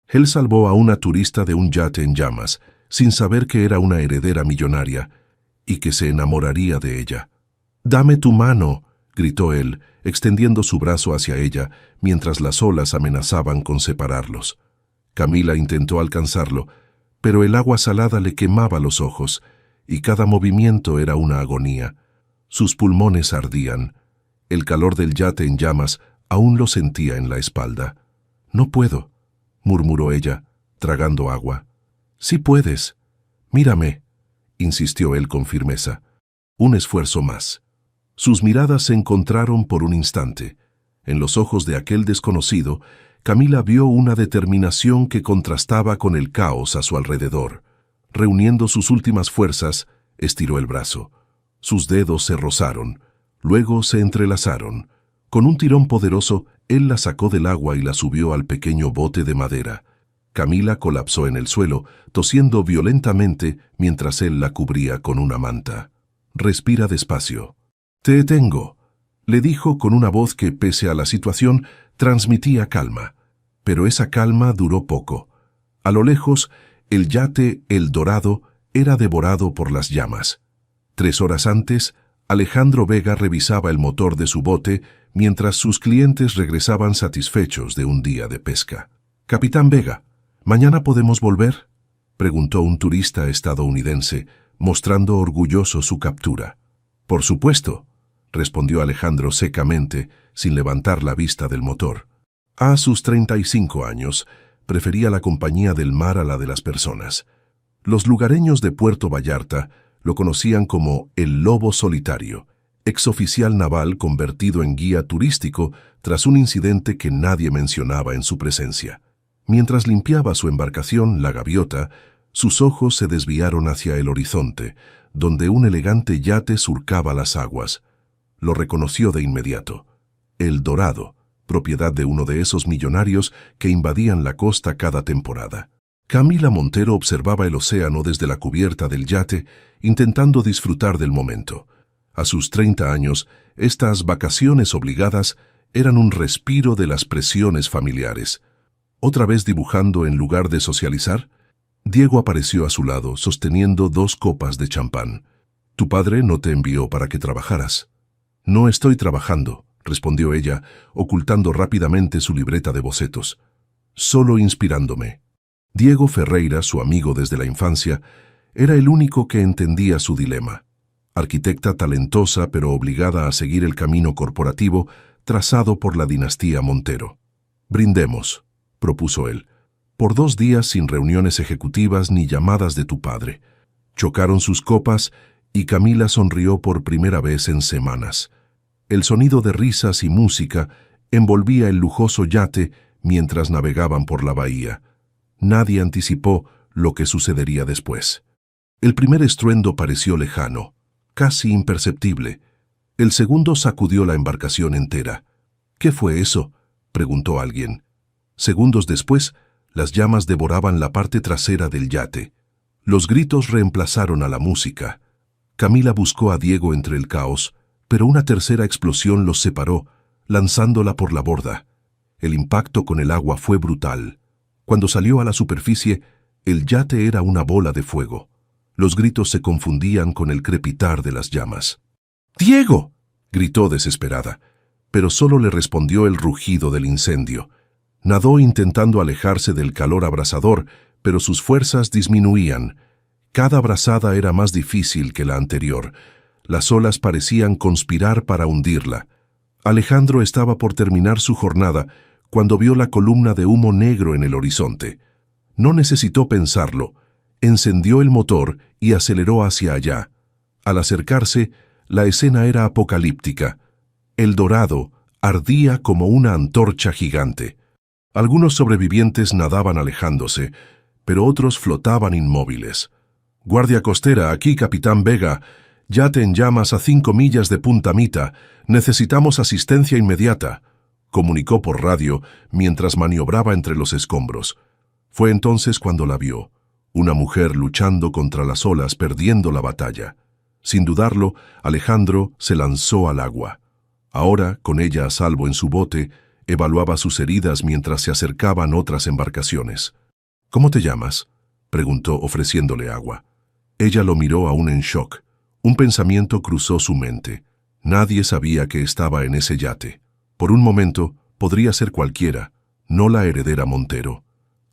Él salvó a una turista de un yate en llamas, sin saber que era una heredera millonaria y que se enamoraría de ella. «¡Dame tu mano!», gritó él, extendiendo su brazo hacia ella, mientras las olas amenazaban con separarlos. Camila intentó alcanzarlo, pero el agua salada le quemaba los ojos, y cada movimiento era una agonía. Sus pulmones ardían. El calor del yate en llamas aún lo sentía en la espalda. «No puedo», murmuró ella, tragando agua. «Sí puedes. Mírame», insistió él con firmeza. Un esfuerzo más. Sus miradas se encontraron por un instante. En los ojos de aquel desconocido, Camila vio una determinación que contrastaba con el caos a su alrededor. Reuniendo sus últimas fuerzas, estiró el brazo. Sus dedos se rozaron, luego se entrelazaron. Con un tirón poderoso, él la sacó del agua y la subió al pequeño bote de madera. Camila colapsó en el suelo, tosiendo violentamente mientras él la cubría con una manta. «Respira despacio». «Te tengo», le dijo con una voz que, pese a la situación, transmitía calma. Pero esa calma duró poco. A lo lejos, el yate El Dorado era devorado por las llamas. 3 horas antes, Alejandro Vega revisaba el motor de su bote mientras sus clientes regresaban satisfechos de un día de pesca. «Capitán Vega, ¿mañana podemos volver?», preguntó un turista estadounidense, mostrando orgulloso su captura. «Por supuesto», respondió Alejandro secamente, sin levantar la vista del motor. A sus 35 años, prefería la compañía del mar a la de las personas. Los lugareños de Puerto Vallarta lo conocían como el Lobo Solitario, exoficial naval convertido en guía turístico tras un incidente que nadie mencionaba en su presencia. Mientras limpiaba su embarcación, la Gaviota, sus ojos se desviaron hacia el horizonte, donde un elegante yate surcaba las aguas. Lo reconoció de inmediato. El Dorado, propiedad de uno de esos millonarios que invadían la costa cada temporada. Camila Montero observaba el océano desde la cubierta del yate, intentando disfrutar del momento. A sus 30 años, estas vacaciones obligadas eran un respiro de las presiones familiares. ¿Otra vez dibujando en lugar de socializar? Diego apareció a su lado, sosteniendo 2 copas de champán. «¿Tu padre no te envió para que trabajaras?» «No estoy trabajando», respondió ella, ocultando rápidamente su libreta de bocetos. «Solo inspirándome». Diego Ferreira, su amigo desde la infancia, era el único que entendía su dilema. Arquitecta talentosa pero obligada a seguir el camino corporativo trazado por la dinastía Montero. «Brindemos», propuso él, «por 2 días sin reuniones ejecutivas ni llamadas de tu padre». Chocaron sus copas y Camila sonrió por primera vez en semanas. El sonido de risas y música envolvía el lujoso yate mientras navegaban por la bahía. Nadie anticipó lo que sucedería después. El primer estruendo pareció lejano, casi imperceptible. El segundo sacudió la embarcación entera. «¿Qué fue eso?», preguntó alguien. Segundos después, las llamas devoraban la parte trasera del yate. Los gritos reemplazaron a la música. Camila buscó a Diego entre el caos, pero una tercera explosión los separó, lanzándola por la borda. El impacto con el agua fue brutal. Cuando salió a la superficie, el yate era una bola de fuego. Los gritos se confundían con el crepitar de las llamas. «¡Diego!», gritó desesperada, pero solo le respondió el rugido del incendio. Nadó intentando alejarse del calor abrasador, pero sus fuerzas disminuían. Cada brazada era más difícil que la anterior. Las olas parecían conspirar para hundirla. Alejandro estaba por terminar su jornada cuando vio la columna de humo negro en el horizonte. No necesitó pensarlo. Encendió el motor y aceleró hacia allá. Al acercarse, la escena era apocalíptica. El Dorado ardía como una antorcha gigante. Algunos sobrevivientes nadaban alejándose, pero otros flotaban inmóviles. «Guardia costera, aquí Capitán Vega. Yate en llamas a 5 millas de Punta Mita. Necesitamos asistencia inmediata», comunicó por radio mientras maniobraba entre los escombros. Fue entonces cuando la vio, una mujer luchando contra las olas, perdiendo la batalla. Sin dudarlo, Alejandro se lanzó al agua. Ahora, con ella a salvo en su bote, Evaluaba sus heridas mientras se acercaban otras embarcaciones. «¿Cómo te llamas?», preguntó ofreciéndole agua. Ella lo miró aún en shock. Un pensamiento cruzó su mente. Nadie sabía que estaba en ese yate. Por un momento, podría ser cualquiera, no la heredera Montero.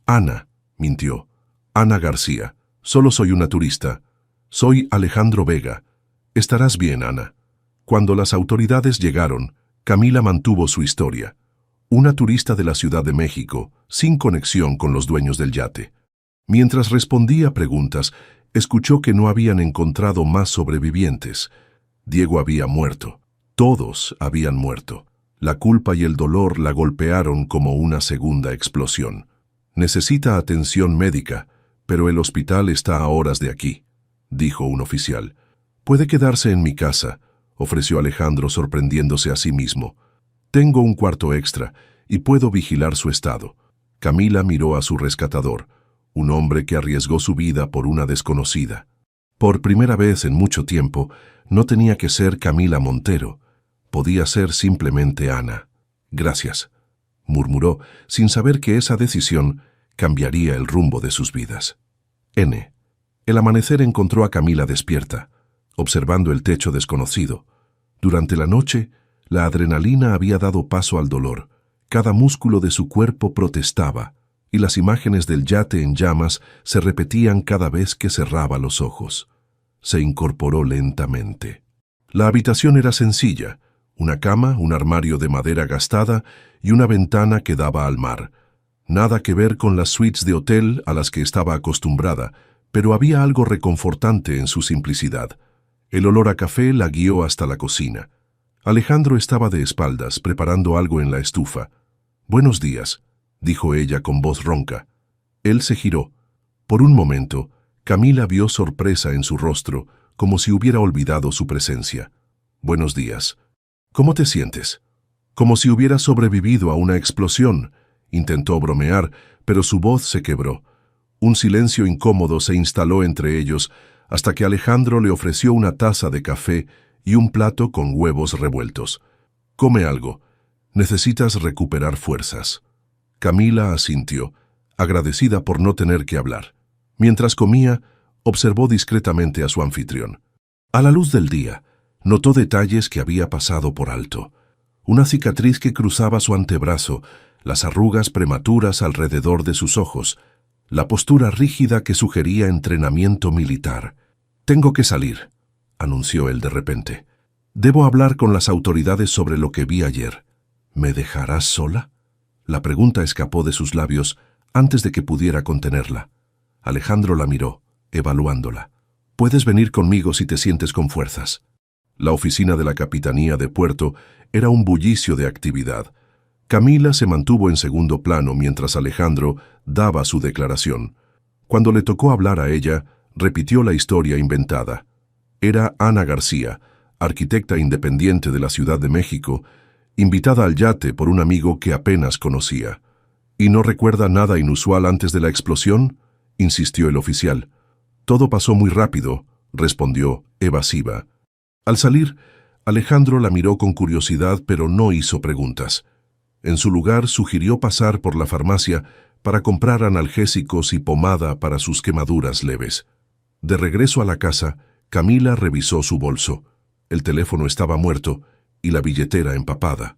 «Ana», mintió. «Ana García. Solo soy una turista. Soy Alejandro Vega. Estarás bien, Ana». Cuando las autoridades llegaron, Camila mantuvo su historia. Una turista de la Ciudad de México, sin conexión con los dueños del yate. Mientras respondía preguntas, escuchó que no habían encontrado más sobrevivientes. Diego había muerto. Todos habían muerto. La culpa y el dolor la golpearon como una segunda explosión. «Necesita atención médica, pero el hospital está a horas de aquí», dijo un oficial. «Puede quedarse en mi casa», ofreció Alejandro sorprendiéndose a sí mismo. «Tengo un cuarto extra y puedo vigilar su estado». Camila miró a su rescatador, un hombre que arriesgó su vida por una desconocida. Por primera vez en mucho tiempo, no tenía que ser Camila Montero. Podía ser simplemente Ana. «Gracias», murmuró, sin saber que esa decisión cambiaría el rumbo de sus vidas. N. El amanecer encontró a Camila despierta, observando el techo desconocido. Durante la noche, la adrenalina había dado paso al dolor. Cada músculo de su cuerpo protestaba, y las imágenes del yate en llamas se repetían cada vez que cerraba los ojos. Se incorporó lentamente. La habitación era sencilla: una cama, un armario de madera gastada y una ventana que daba al mar. Nada que ver con las suites de hotel a las que estaba acostumbrada, pero había algo reconfortante en su simplicidad. El olor a café la guió hasta la cocina. Alejandro estaba de espaldas, preparando algo en la estufa. «Buenos días», dijo ella con voz ronca. Él se giró. Por un momento, Camila vio sorpresa en su rostro, como si hubiera olvidado su presencia. «Buenos días. ¿Cómo te sientes?» «Como si hubiera sobrevivido a una explosión», intentó bromear, pero su voz se quebró. Un silencio incómodo se instaló entre ellos, hasta que Alejandro le ofreció una taza de café y un plato con huevos revueltos. «Come algo. Necesitas recuperar fuerzas». Camila asintió, agradecida por no tener que hablar. Mientras comía, observó discretamente a su anfitrión. A la luz del día, notó detalles que había pasado por alto. Una cicatriz que cruzaba su antebrazo, las arrugas prematuras alrededor de sus ojos, la postura rígida que sugería entrenamiento militar. «Tengo que salir», anunció él de repente. «Debo hablar con las autoridades sobre lo que vi ayer». «¿Me dejarás sola?». La pregunta escapó de sus labios antes de que pudiera contenerla. Alejandro la miró, evaluándola. «Puedes venir conmigo si te sientes con fuerzas». La oficina de la Capitanía de Puerto era un bullicio de actividad. Camila se mantuvo en segundo plano mientras Alejandro daba su declaración. Cuando le tocó hablar a ella, repitió la historia inventada. Era Ana García, arquitecta independiente de la Ciudad de México, invitada al yate por un amigo que apenas conocía. «¿Y no recuerda nada inusual antes de la explosión?», insistió el oficial. «Todo pasó muy rápido», respondió, evasiva. Al salir, Alejandro la miró con curiosidad, pero no hizo preguntas. En su lugar, sugirió pasar por la farmacia para comprar analgésicos y pomada para sus quemaduras leves. De regreso a la casa, Camila revisó su bolso. El teléfono estaba muerto y la billetera empapada.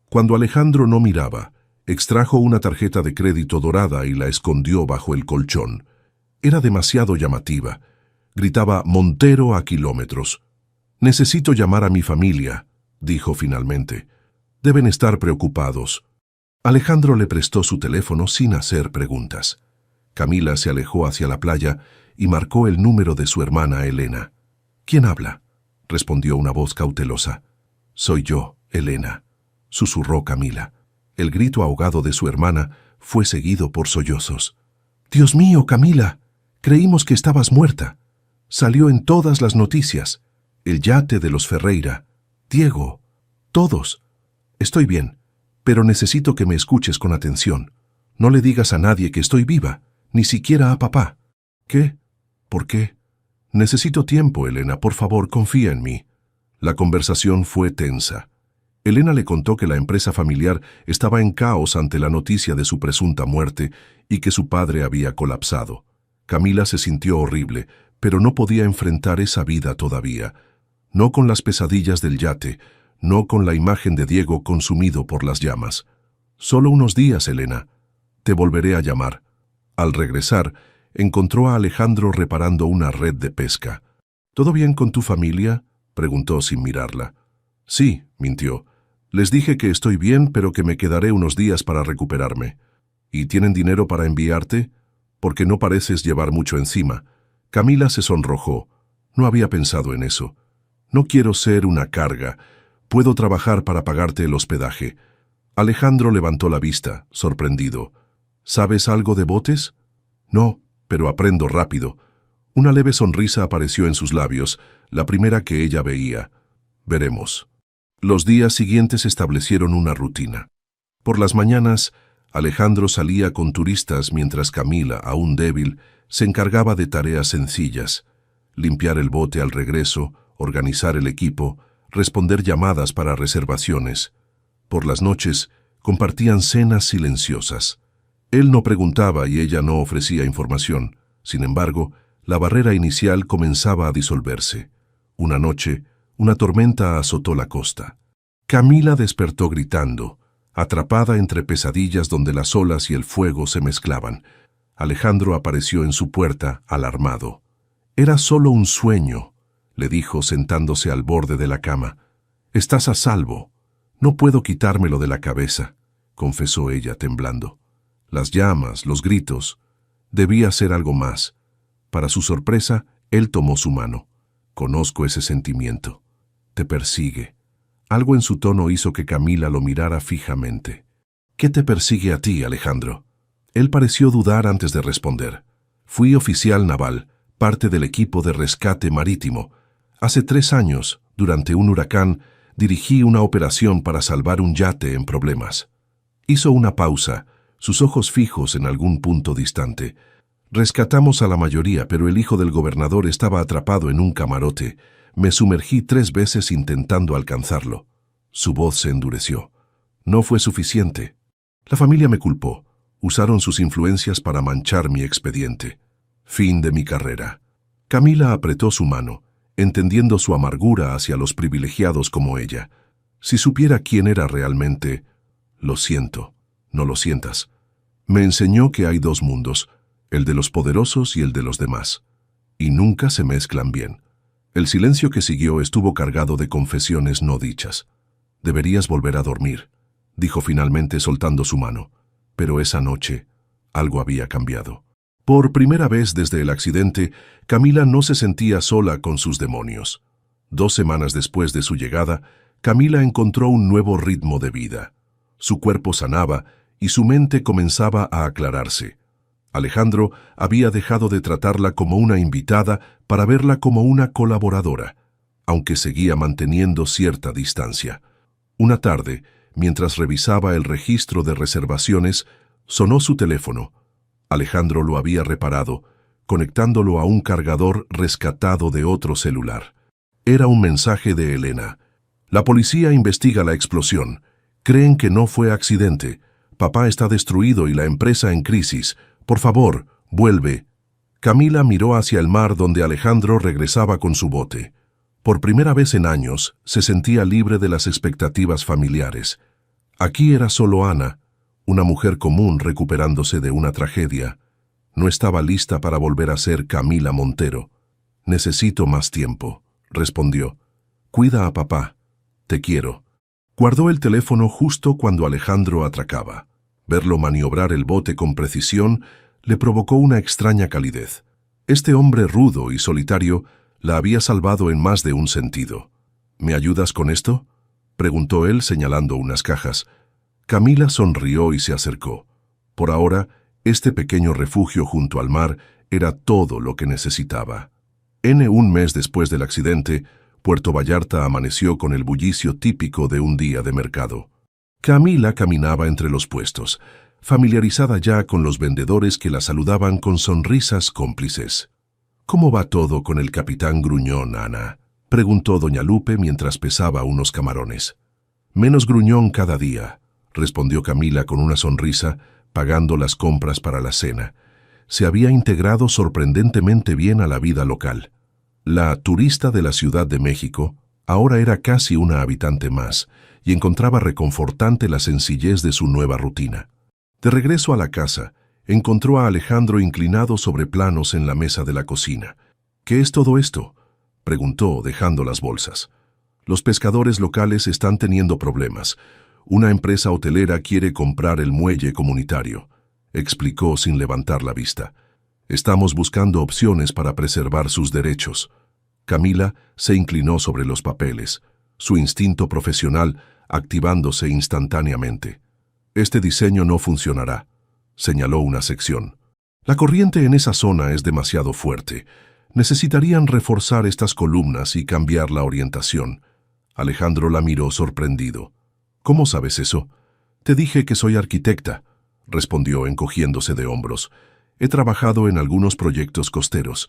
Cuando Alejandro no miraba, extrajo una tarjeta de crédito dorada y la escondió bajo el colchón. Era demasiado llamativa. Gritaba «Montero» a kilómetros. «Necesito llamar a mi familia», dijo finalmente. «Deben estar preocupados». Alejandro le prestó su teléfono sin hacer preguntas. Camila se alejó hacia la playa y marcó el número de su hermana Elena. «¿Quién habla?», respondió una voz cautelosa. «Soy yo, Elena», susurró Camila. El grito ahogado de su hermana fue seguido por sollozos. «Dios mío, Camila, creímos que estabas muerta. Salió en todas las noticias. El yate de los Ferreira, Diego, todos. Estoy bien, pero necesito que me escuches con atención. No le digas a nadie que estoy viva, ni siquiera a papá». «¿Qué? ¿Por qué?». «Necesito tiempo, Elena, por favor, confía en mí». La conversación fue tensa. Elena le contó que la empresa familiar estaba en caos ante la noticia de su presunta muerte y que su padre había colapsado. Camila se sintió horrible, pero no podía enfrentar esa vida todavía. No con las pesadillas del yate, no con la imagen de Diego consumido por las llamas. Solo unos días, Elena. Te volveré a llamar. Al regresar, encontró a Alejandro reparando una red de pesca. ¿Todo bien con tu familia?, preguntó sin mirarla. Sí, mintió. Les dije que estoy bien, pero que me quedaré unos días para recuperarme. ¿Y tienen dinero para enviarte? Porque no pareces llevar mucho encima. Camila se sonrojó. No había pensado en eso. No quiero ser una carga. Puedo trabajar para pagarte el hospedaje. Alejandro levantó la vista, sorprendido. ¿Sabes algo de botes? No, pero aprendo rápido. Una leve sonrisa apareció en sus labios, la primera que ella veía. Veremos. Los días siguientes establecieron una rutina. Por las mañanas, Alejandro salía con turistas mientras Camila, aún débil, se encargaba de tareas sencillas: limpiar el bote al regreso, organizar el equipo, responder llamadas para reservaciones. Por las noches, compartían cenas silenciosas. Él no preguntaba y ella no ofrecía información. Sin embargo, la barrera inicial comenzaba a disolverse. Una noche, una tormenta azotó la costa. Camila despertó gritando, atrapada entre pesadillas donde las olas y el fuego se mezclaban. Alejandro apareció en su puerta, alarmado. «Era solo un sueño», le dijo sentándose al borde de la cama. «Estás a salvo. No puedo quitármelo de la cabeza», confesó ella temblando. Las llamas, los gritos. Debía ser algo más. Para su sorpresa, él tomó su mano. «Conozco ese sentimiento. Te persigue». Algo en su tono hizo que Camila lo mirara fijamente. «¿Qué te persigue a ti, Alejandro?». Él pareció dudar antes de responder. «Fui oficial naval, parte del equipo de rescate marítimo. Hace 3 años, durante un huracán, dirigí una operación para salvar un yate en problemas». Hizo una pausa, sus ojos fijos en algún punto distante. «Rescatamos a la mayoría, pero el hijo del gobernador estaba atrapado en un camarote. Me sumergí 3 veces intentando alcanzarlo». Su voz se endureció. «No fue suficiente. La familia me culpó. Usaron sus influencias para manchar mi expediente. Fin de mi carrera». Camila apretó su mano, entendiendo su amargura hacia los privilegiados como ella. Si supiera quién era realmente... «Lo siento, no lo sientas. Me enseñó que hay 2 mundos, el de los poderosos y el de los demás. Y nunca se mezclan bien». El silencio que siguió estuvo cargado de confesiones no dichas. «Deberías volver a dormir», dijo finalmente soltando su mano. Pero esa noche, algo había cambiado. Por primera vez desde el accidente, Camila no se sentía sola con sus demonios. 2 semanas después de su llegada, Camila encontró un nuevo ritmo de vida. Su cuerpo sanaba y su mente comenzaba a aclararse. Alejandro había dejado de tratarla como una invitada para verla como una colaboradora, aunque seguía manteniendo cierta distancia. Una tarde, mientras revisaba el registro de reservaciones, sonó su teléfono. Alejandro lo había reparado, conectándolo a un cargador rescatado de otro celular. Era un mensaje de Elena. «La policía investiga la explosión. Creen que no fue accidente. Papá está destruido y la empresa en crisis. Por favor, vuelve». Camila miró hacia el mar donde Alejandro regresaba con su bote. Por primera vez en años, se sentía libre de las expectativas familiares. Aquí era solo Ana, una mujer común recuperándose de una tragedia. No estaba lista para volver a ser Camila Montero. «Necesito más tiempo», respondió. «Cuida a papá. Te quiero». Guardó el teléfono justo cuando Alejandro atracaba. Verlo maniobrar el bote con precisión le provocó una extraña calidez. Este hombre rudo y solitario la había salvado en más de un sentido. «¿Me ayudas con esto?», preguntó él señalando unas cajas. Camila sonrió y se acercó. Por ahora, este pequeño refugio junto al mar era todo lo que necesitaba. Un mes después del accidente, Puerto Vallarta amaneció con el bullicio típico de un día de mercado. Camila caminaba entre los puestos, familiarizada ya con los vendedores que la saludaban con sonrisas cómplices. «¿Cómo va todo con el capitán Gruñón, Ana?», preguntó doña Lupe mientras pesaba unos camarones. Menos gruñón cada día, respondió Camila con una sonrisa, pagando las compras para la cena. Se había integrado sorprendentemente bien a la vida local. La turista de la Ciudad de México ahora era casi una habitante más y encontraba reconfortante la sencillez de su nueva rutina. De regreso a la casa, encontró a Alejandro inclinado sobre planos en la mesa de la cocina. «¿Qué es todo esto?», preguntó, dejando las bolsas. «Los pescadores locales están teniendo problemas. Una empresa hotelera quiere comprar el muelle comunitario», explicó sin levantar la vista. «Estamos buscando opciones para preservar sus derechos». Camila se inclinó sobre los papeles, su instinto profesional activándose instantáneamente. «Este diseño no funcionará», señaló una sección. «La corriente en esa zona es demasiado fuerte. Necesitarían reforzar estas columnas y cambiar la orientación». Alejandro la miró sorprendido. «¿Cómo sabes eso?». «Te dije que soy arquitecta», respondió encogiéndose de hombros. «He trabajado en algunos proyectos costeros».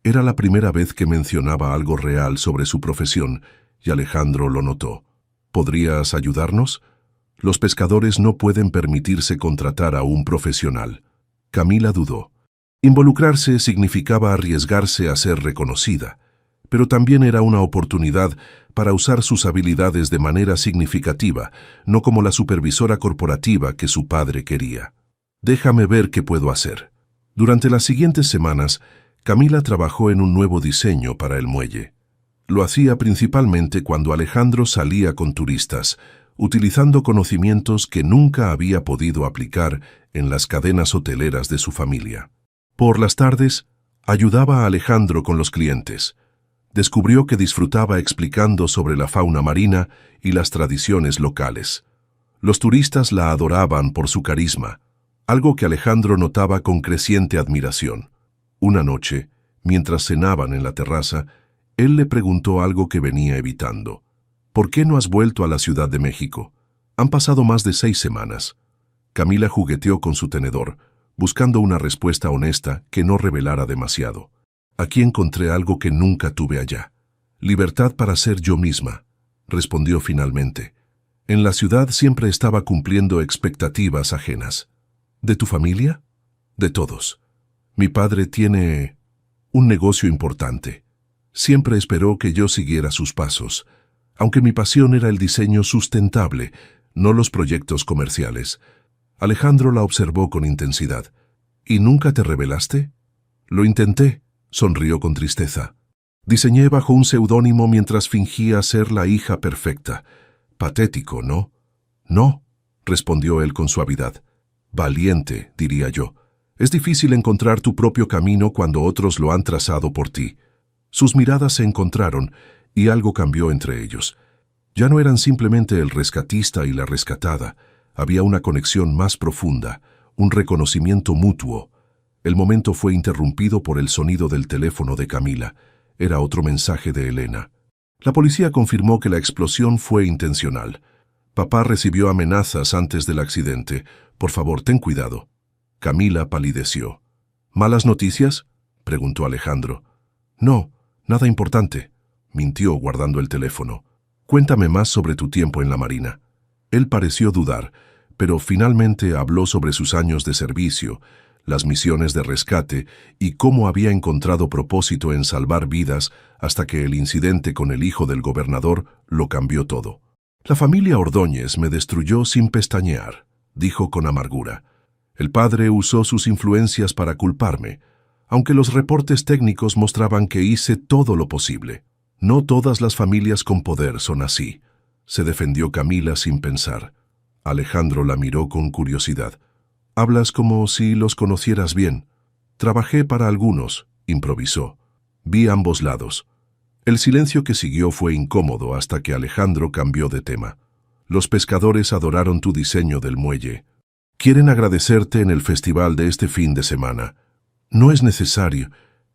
Era la primera vez que mencionaba algo real sobre su profesión, y Alejandro lo notó. «¿Podrías ayudarnos?». «Los pescadores no pueden permitirse contratar a un profesional». Camila dudó. Involucrarse significaba arriesgarse a ser reconocida, pero también era una oportunidad para usar sus habilidades de manera significativa, no como la supervisora corporativa que su padre quería. «Déjame ver qué puedo hacer». Durante las siguientes semanas, Camila trabajó en un nuevo diseño para el muelle. Lo hacía principalmente cuando Alejandro salía con turistas, utilizando conocimientos que nunca había podido aplicar en las cadenas hoteleras de su familia. Por las tardes, ayudaba a Alejandro con los clientes. Descubrió que disfrutaba explicando sobre la fauna marina y las tradiciones locales. Los turistas la adoraban por su carisma, algo que Alejandro notaba con creciente admiración. Una noche, mientras cenaban en la terraza, él le preguntó algo que venía evitando. «¿Por qué no has vuelto a la Ciudad de México? Han pasado más de 6 semanas». Camila jugueteó con su tenedor, buscando una respuesta honesta que no revelara demasiado. «Aquí encontré algo que nunca tuve allá. Libertad para ser yo misma», respondió finalmente. «En la ciudad siempre estaba cumpliendo expectativas ajenas». «¿De tu familia?». «De todos. Mi padre tiene un negocio importante. Siempre esperó que yo siguiera sus pasos, aunque mi pasión era el diseño sustentable, no los proyectos comerciales». Alejandro la observó con intensidad. «¿Y nunca te rebelaste?». «Lo intenté», sonrió con tristeza. «Diseñé bajo un seudónimo mientras fingía ser la hija perfecta. Patético, ¿no?». «No», respondió él con suavidad. «Valiente, diría yo. Es difícil encontrar tu propio camino cuando otros lo han trazado por ti». Sus miradas se encontraron y algo cambió entre ellos. Ya no eran simplemente el rescatista y la rescatada. Había una conexión más profunda, un reconocimiento mutuo. El momento fue interrumpido por el sonido del teléfono de Camila. Era otro mensaje de Elena. La policía confirmó que la explosión fue intencional. «Papá recibió amenazas antes del accidente. Por favor, ten cuidado». Camila palideció. «¿Malas noticias?», preguntó Alejandro. «No, nada importante», mintió guardando el teléfono. «Cuéntame más sobre tu tiempo en la Marina». Él pareció dudar, pero finalmente habló sobre sus años de servicio, las misiones de rescate y cómo había encontrado propósito en salvar vidas hasta que el incidente con el hijo del gobernador lo cambió todo. «La familia Ordóñez me destruyó sin pestañear», dijo con amargura. «El padre usó sus influencias para culparme, aunque los reportes técnicos mostraban que hice todo lo posible. No todas las familias con poder son así», se defendió Camila sin pensar. Alejandro la miró con curiosidad. «Hablas como si los conocieras bien». «Trabajé para algunos», improvisó. «Vi ambos lados». El silencio que siguió fue incómodo hasta que Alejandro cambió de tema. «Los pescadores adoraron tu diseño del muelle. Quieren agradecerte en el festival de este fin de semana». «No es necesario».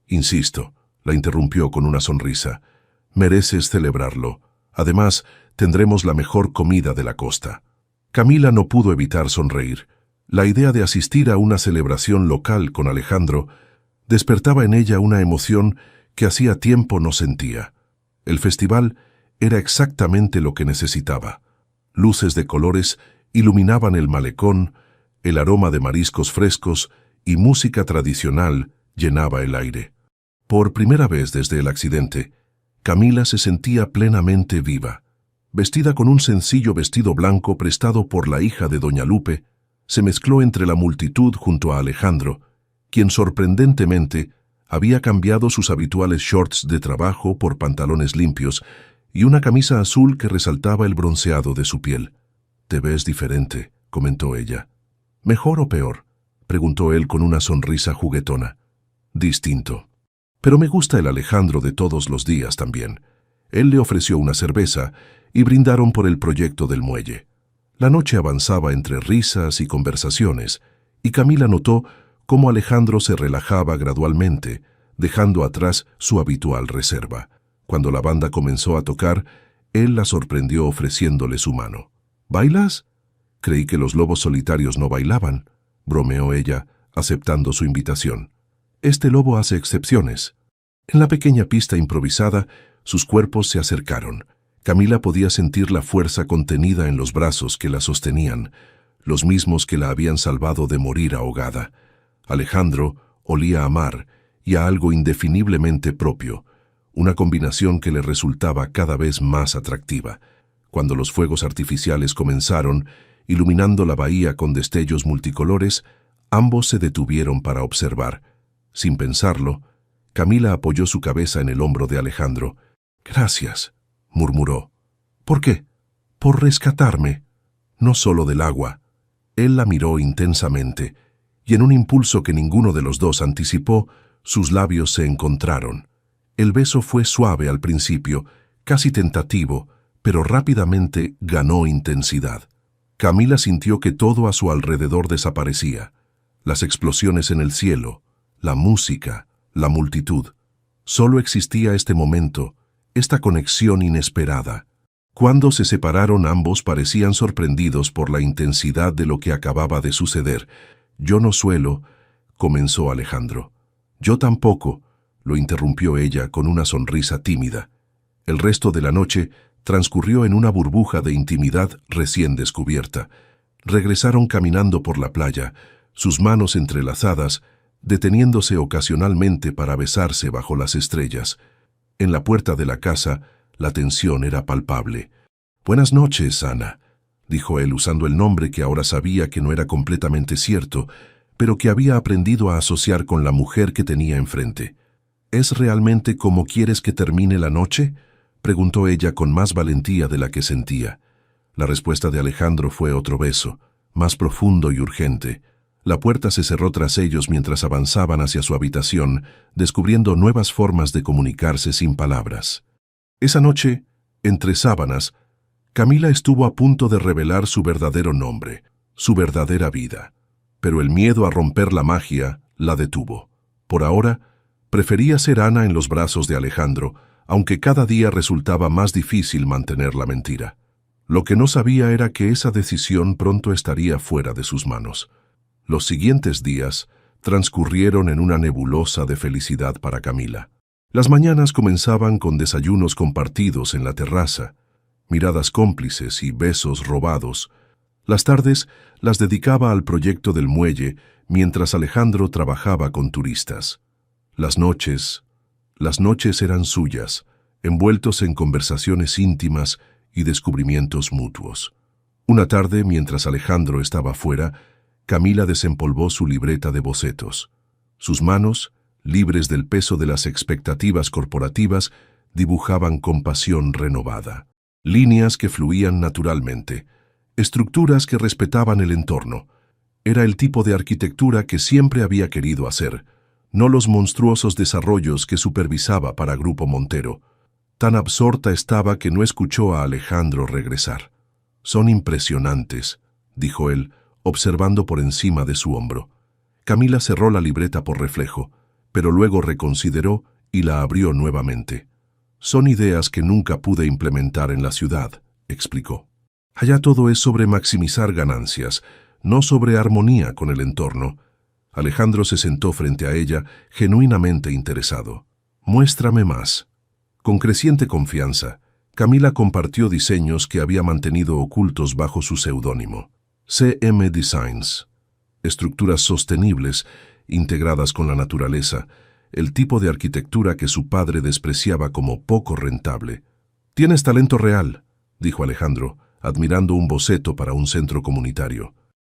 «Insisto», la interrumpió con una sonrisa. «Mereces celebrarlo. Además, tendremos la mejor comida de la costa». Camila no pudo evitar sonreír. La idea de asistir a una celebración local con Alejandro despertaba en ella una emoción que hacía tiempo no sentía. El festival era exactamente lo que necesitaba. Luces de colores iluminaban el malecón, el aroma de mariscos frescos y música tradicional llenaba el aire. Por primera vez desde el accidente, Camila se sentía plenamente viva. Vestida con un sencillo vestido blanco prestado por la hija de doña Lupe, se mezcló entre la multitud junto a Alejandro, quien sorprendentemente había cambiado sus habituales shorts de trabajo por pantalones limpios y una camisa azul que resaltaba el bronceado de su piel. «Te ves diferente», comentó ella. «¿Mejor o peor?», preguntó él con una sonrisa juguetona. «Distinto. Pero me gusta el Alejandro de todos los días también». Él le ofreció una cerveza y brindaron por el proyecto del muelle. La noche avanzaba entre risas y conversaciones, y Camila notó cómo Alejandro se relajaba gradualmente, dejando atrás su habitual reserva. Cuando la banda comenzó a tocar, él la sorprendió ofreciéndole su mano. «¿Bailas? Creí que los lobos solitarios no bailaban», bromeó ella, aceptando su invitación. «Este lobo hace excepciones». En la pequeña pista improvisada, sus cuerpos se acercaron. Camila podía sentir la fuerza contenida en los brazos que la sostenían, los mismos que la habían salvado de morir ahogada. Alejandro olía a mar y a algo indefiniblemente propio, una combinación que le resultaba cada vez más atractiva. Cuando los fuegos artificiales comenzaron, iluminando la bahía con destellos multicolores, ambos se detuvieron para observar. Sin pensarlo, Camila apoyó su cabeza en el hombro de Alejandro. «Gracias», murmuró. «¿Por qué?» «Por rescatarme. No solo del agua». Él la miró intensamente, y en un impulso que ninguno de los dos anticipó, sus labios se encontraron. El beso fue suave al principio, casi tentativo, pero rápidamente ganó intensidad. Camila sintió que todo a su alrededor desaparecía. Las explosiones en el cielo, la música, la multitud. Solo existía este momento, esta conexión inesperada. Cuando se separaron, ambos parecían sorprendidos por la intensidad de lo que acababa de suceder. «Yo no suelo», comenzó Alejandro. «Yo tampoco», lo interrumpió ella con una sonrisa tímida. El resto de la noche transcurrió en una burbuja de intimidad recién descubierta. Regresaron caminando por la playa, sus manos entrelazadas, deteniéndose ocasionalmente para besarse bajo las estrellas. En la puerta de la casa, la tensión era palpable. «Buenas noches, Ana», dijo él usando el nombre que ahora sabía que no era completamente cierto, pero que había aprendido a asociar con la mujer que tenía enfrente. «¿Es realmente como quieres que termine la noche?», preguntó ella con más valentía de la que sentía. La respuesta de Alejandro fue otro beso, más profundo y urgente. La puerta se cerró tras ellos mientras avanzaban hacia su habitación, descubriendo nuevas formas de comunicarse sin palabras. Esa noche, entre sábanas, Camila estuvo a punto de revelar su verdadero nombre, su verdadera vida. Pero el miedo a romper la magia la detuvo. Por ahora, prefería ser Ana en los brazos de Alejandro, aunque cada día resultaba más difícil mantener la mentira. Lo que no sabía era que esa decisión pronto estaría fuera de sus manos. Los siguientes días transcurrieron en una nebulosa de felicidad para Camila. Las mañanas comenzaban con desayunos compartidos en la terraza, miradas cómplices y besos robados. Las tardes las dedicaba al proyecto del muelle mientras Alejandro trabajaba con turistas. Las noches eran suyas, envueltos en conversaciones íntimas y descubrimientos mutuos. Una tarde, mientras Alejandro estaba fuera, Camila desempolvó su libreta de bocetos. Sus manos, libres del peso de las expectativas corporativas, dibujaban con pasión renovada. Líneas que fluían naturalmente, estructuras que respetaban el entorno. Era el tipo de arquitectura que siempre había querido hacer, no los monstruosos desarrollos que supervisaba para Grupo Montero. Tan absorta estaba que no escuchó a Alejandro regresar. «Son impresionantes», dijo él, observando por encima de su hombro. Camila cerró la libreta por reflejo, pero luego reconsideró y la abrió nuevamente. «Son ideas que nunca pude implementar en la ciudad», explicó. «Allá todo es sobre maximizar ganancias, no sobre armonía con el entorno». Alejandro se sentó frente a ella, genuinamente interesado. «Muéstrame más». Con creciente confianza, Camila compartió diseños que había mantenido ocultos bajo su seudónimo. CM Designs. Estructuras sostenibles, integradas con la naturaleza, el tipo de arquitectura que su padre despreciaba como poco rentable. «Tienes talento real», dijo Alejandro, admirando un boceto para un centro comunitario.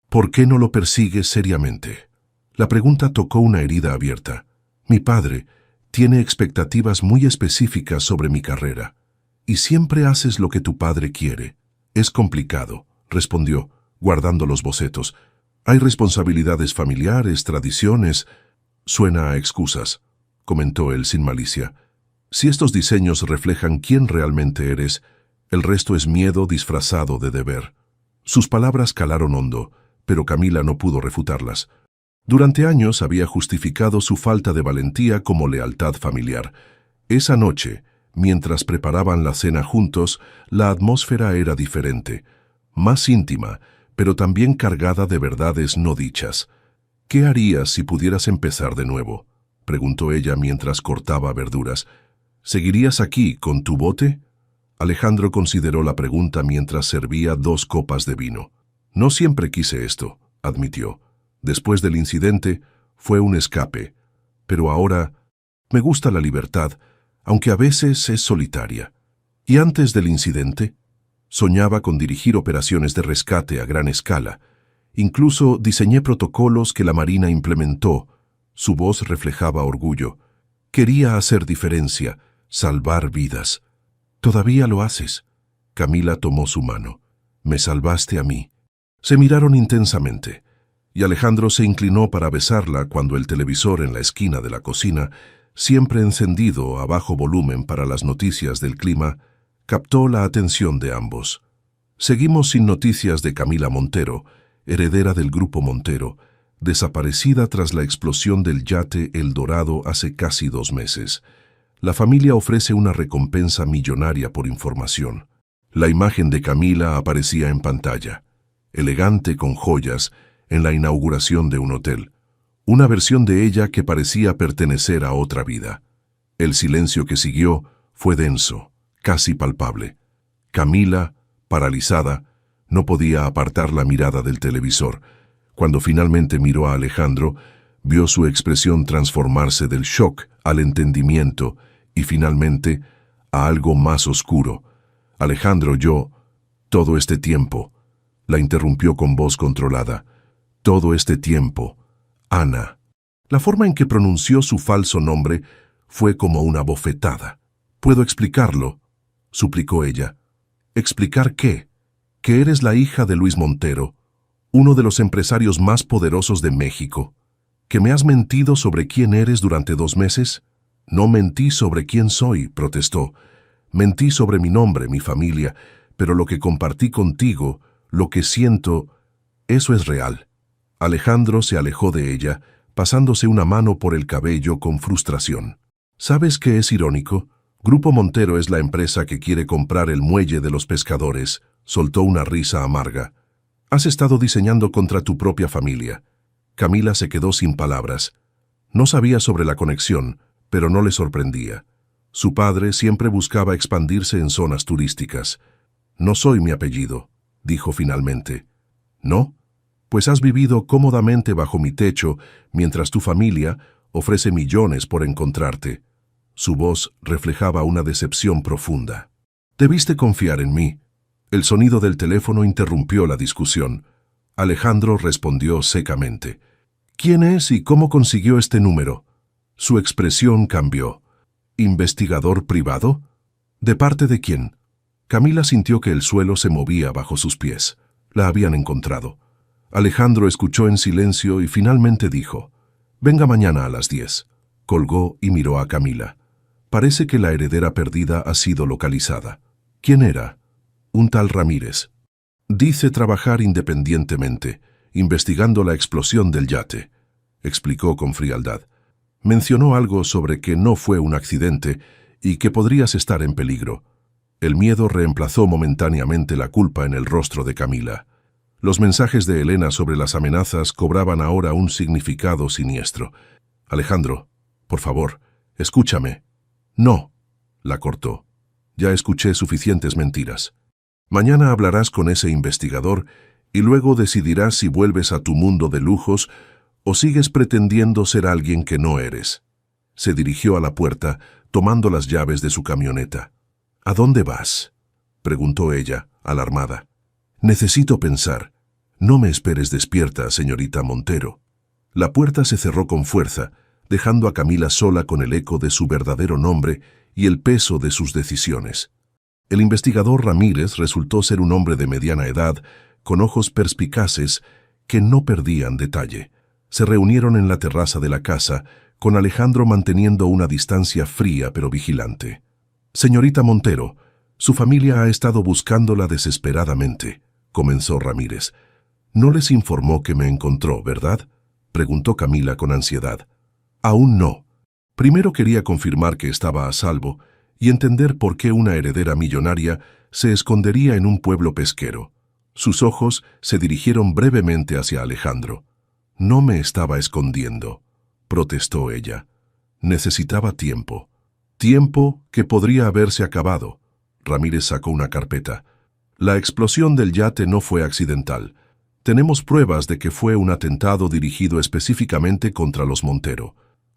«¿Por qué no lo persigues seriamente?» La pregunta tocó una herida abierta. Mi padre tiene expectativas muy específicas sobre mi carrera. «Y siempre haces lo que tu padre quiere». «Es complicado», respondió, guardando los bocetos. «Hay responsabilidades familiares, tradiciones». «Suena a excusas», comentó él sin malicia. «Si estos diseños reflejan quién realmente eres, el resto es miedo disfrazado de deber». Sus palabras calaron hondo, pero Camila no pudo refutarlas. Durante años había justificado su falta de valentía como lealtad familiar. Esa noche, mientras preparaban la cena juntos, la atmósfera era diferente, más íntima, pero también cargada de verdades no dichas. «¿Qué harías si pudieras empezar de nuevo?», preguntó ella mientras cortaba verduras. «¿Seguirías aquí, con tu bote?». Alejandro consideró la pregunta mientras servía 2 copas de vino. «No siempre quise esto», admitió. «Después del incidente, fue un escape. Pero ahora, me gusta la libertad, aunque a veces es solitaria». «¿Y antes del incidente?». «Soñaba con dirigir operaciones de rescate a gran escala. Incluso diseñé protocolos que la Marina implementó». Su voz reflejaba orgullo. «Quería hacer diferencia, salvar vidas». «¿Todavía lo haces?». Camila tomó su mano. «Me salvaste a mí». Se miraron intensamente, y Alejandro se inclinó para besarla cuando el televisor en la esquina de la cocina, siempre encendido a bajo volumen para las noticias del clima, captó la atención de ambos. Seguimos sin noticias de Camila Montero, heredera del Grupo Montero, desaparecida tras la explosión del yate El Dorado hace casi 2 meses. La familia ofrece una recompensa millonaria por información. La imagen de Camila aparecía en pantalla, elegante con joyas, en la inauguración de un hotel. Una versión de ella que parecía pertenecer a otra vida. El silencio que siguió fue denso, casi palpable. Camila, paralizada, no podía apartar la mirada del televisor. Cuando finalmente miró a Alejandro, vio su expresión transformarse del shock al entendimiento y finalmente a algo más oscuro. «Alejandro, todo este tiempo», la interrumpió con voz controlada. «Todo este tiempo, Ana». La forma en que pronunció su falso nombre fue como una bofetada. «¿Puedo explicarlo?», suplicó ella. «¿Explicar qué?». «Que eres la hija de Luis Montero, uno de los empresarios más poderosos de México. ¿Que me has mentido sobre quién eres durante 2 meses? «No mentí sobre quién soy», protestó. «Mentí sobre mi nombre, mi familia, pero lo que compartí contigo, lo que siento, eso es real». Alejandro se alejó de ella, pasándose una mano por el cabello con frustración. «¿Sabes qué es irónico? Grupo Montero es la empresa que quiere comprar el muelle de los pescadores», soltó una risa amarga. «Has estado diseñando contra tu propia familia». Camila se quedó sin palabras. No sabía sobre la conexión, pero no le sorprendía. Su padre siempre buscaba expandirse en zonas turísticas. «No soy mi apellido», dijo finalmente. «¿No? Pues has vivido cómodamente bajo mi techo mientras tu familia ofrece millones por encontrarte». Su voz reflejaba una decepción profunda. «Debiste confiar en mí». El sonido del teléfono interrumpió la discusión. Alejandro respondió secamente. «¿Quién es y cómo consiguió este número?». Su expresión cambió. «¿Investigador privado? ¿De parte de quién?». Camila sintió que el suelo se movía bajo sus pies. La habían encontrado. Alejandro escuchó en silencio y finalmente dijo: «Venga mañana a las 10». Colgó y miró a Camila. «Parece que la heredera perdida ha sido localizada». «¿Quién era?». «Un tal Ramírez. Dice trabajar independientemente, investigando la explosión del yate», explicó con frialdad. «Mencionó algo sobre que no fue un accidente y que podrías estar en peligro». El miedo reemplazó momentáneamente la culpa en el rostro de Camila. Los mensajes de Elena sobre las amenazas cobraban ahora un significado siniestro. «Alejandro, por favor, escúchame». «No», la cortó. Ya escuché suficientes mentiras. Mañana hablarás con ese investigador y luego decidirás si vuelves a tu mundo de lujos o sigues pretendiendo ser alguien que no eres. Se dirigió a la puerta, tomando las llaves de su camioneta. ¿A dónde vas?, preguntó ella, alarmada. Necesito pensar. No me esperes despierta, señorita Montero. La puerta se cerró con fuerza, dejando a Camila sola con el eco de su verdadero nombre y el peso de sus decisiones. El investigador Ramírez resultó ser un hombre de mediana edad, con ojos perspicaces que no perdían detalle. Se reunieron en la terraza de la casa, con Alejandro manteniendo una distancia fría pero vigilante. «Señorita Montero, su familia ha estado buscándola desesperadamente», comenzó Ramírez. «No les informó que me encontró, ¿verdad?», preguntó Camila con ansiedad. «Aún no. Primero quería confirmar que estaba a salvo y entender por qué una heredera millonaria se escondería en un pueblo pesquero». Sus ojos se dirigieron brevemente hacia Alejandro. «No me estaba escondiendo», protestó ella. «Necesitaba tiempo. Tiempo que podría haberse acabado». Ramírez sacó una carpeta. «La explosión del yate no fue accidental. Tenemos pruebas de que fue un atentado dirigido específicamente contra los Montero».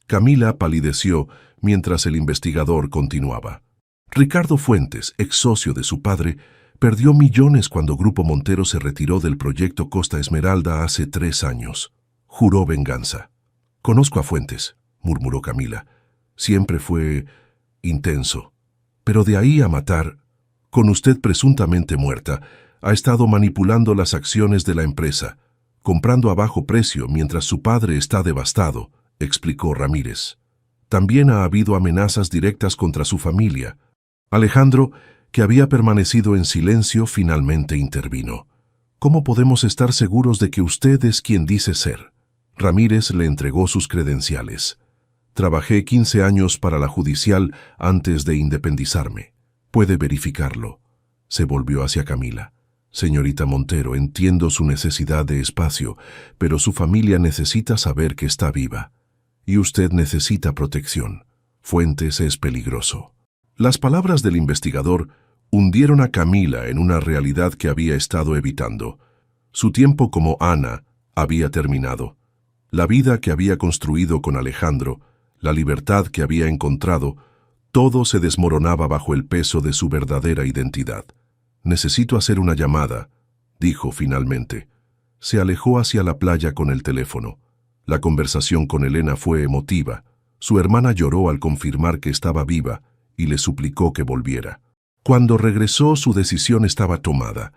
Camila palideció mientras el investigador continuaba. «Ricardo Fuentes, ex socio de su padre, perdió millones cuando Grupo Montero se retiró del proyecto Costa Esmeralda hace 3 años. Juró venganza». «Conozco a Fuentes», murmuró Camila. «Siempre fue intenso. Pero de ahí a matar, con usted presuntamente muerta, ha estado manipulando las acciones de la empresa, comprando a bajo precio mientras su padre está devastado», explicó Ramírez. «También ha habido amenazas directas contra su familia». Alejandro, que había permanecido en silencio, finalmente intervino. «¿Cómo podemos estar seguros de que usted es quien dice ser?». Ramírez le entregó sus credenciales. «Trabajé 15 años para la judicial antes de independizarme. Puede verificarlo». Se volvió hacia Camila. «Señorita Montero, entiendo su necesidad de espacio, pero su familia necesita saber que está viva. Y usted necesita protección. Fuentes es peligroso». Las palabras del investigador hundieron a Camila en una realidad que había estado evitando. Su tiempo como Ana había terminado. La vida que había construido con Alejandro, la libertad que había encontrado, todo se desmoronaba bajo el peso de su verdadera identidad. «Necesito hacer una llamada», dijo finalmente. Se alejó hacia la playa con el teléfono. La conversación con Elena fue emotiva. Su hermana lloró al confirmar que estaba viva y le suplicó que volviera. Cuando regresó, su decisión estaba tomada.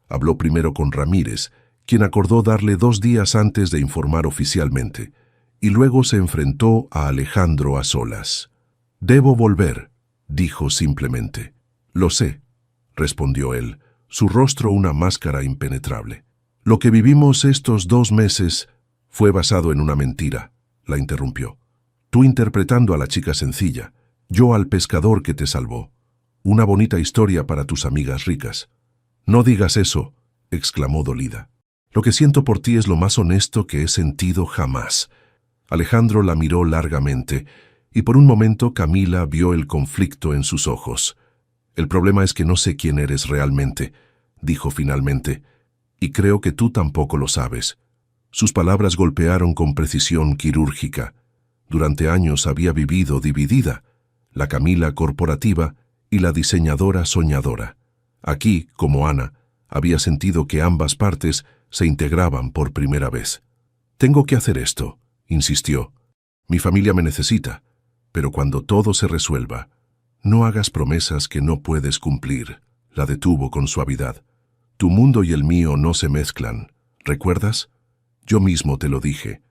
Habló primero con Ramírez, quien acordó darle 2 días antes de informar oficialmente, y luego se enfrentó a Alejandro a solas. «Debo volver», dijo simplemente. «Lo sé», respondió él, su rostro una máscara impenetrable. «Lo que vivimos estos 2 meses fue basado en una mentira», la interrumpió. «Tú interpretando a la chica sencilla, yo al pescador que te salvó. Una bonita historia para tus amigas ricas». «No digas eso», exclamó dolida. «Lo que siento por ti es lo más honesto que he sentido jamás». Alejandro la miró largamente, y por un momento Camila vio el conflicto en sus ojos. «El problema es que no sé quién eres realmente», dijo finalmente, «y creo que tú tampoco lo sabes». Sus palabras golpearon con precisión quirúrgica. Durante años había vivido dividida, la Camila corporativa y la diseñadora soñadora. Aquí, como Ana, había sentido que ambas partes se integraban por primera vez. «Tengo que hacer esto», insistió. «Mi familia me necesita, pero cuando todo se resuelva, no hagas promesas que no puedes cumplir», la detuvo con suavidad. «Tu mundo y el mío no se mezclan, ¿recuerdas? Yo mismo te lo dije».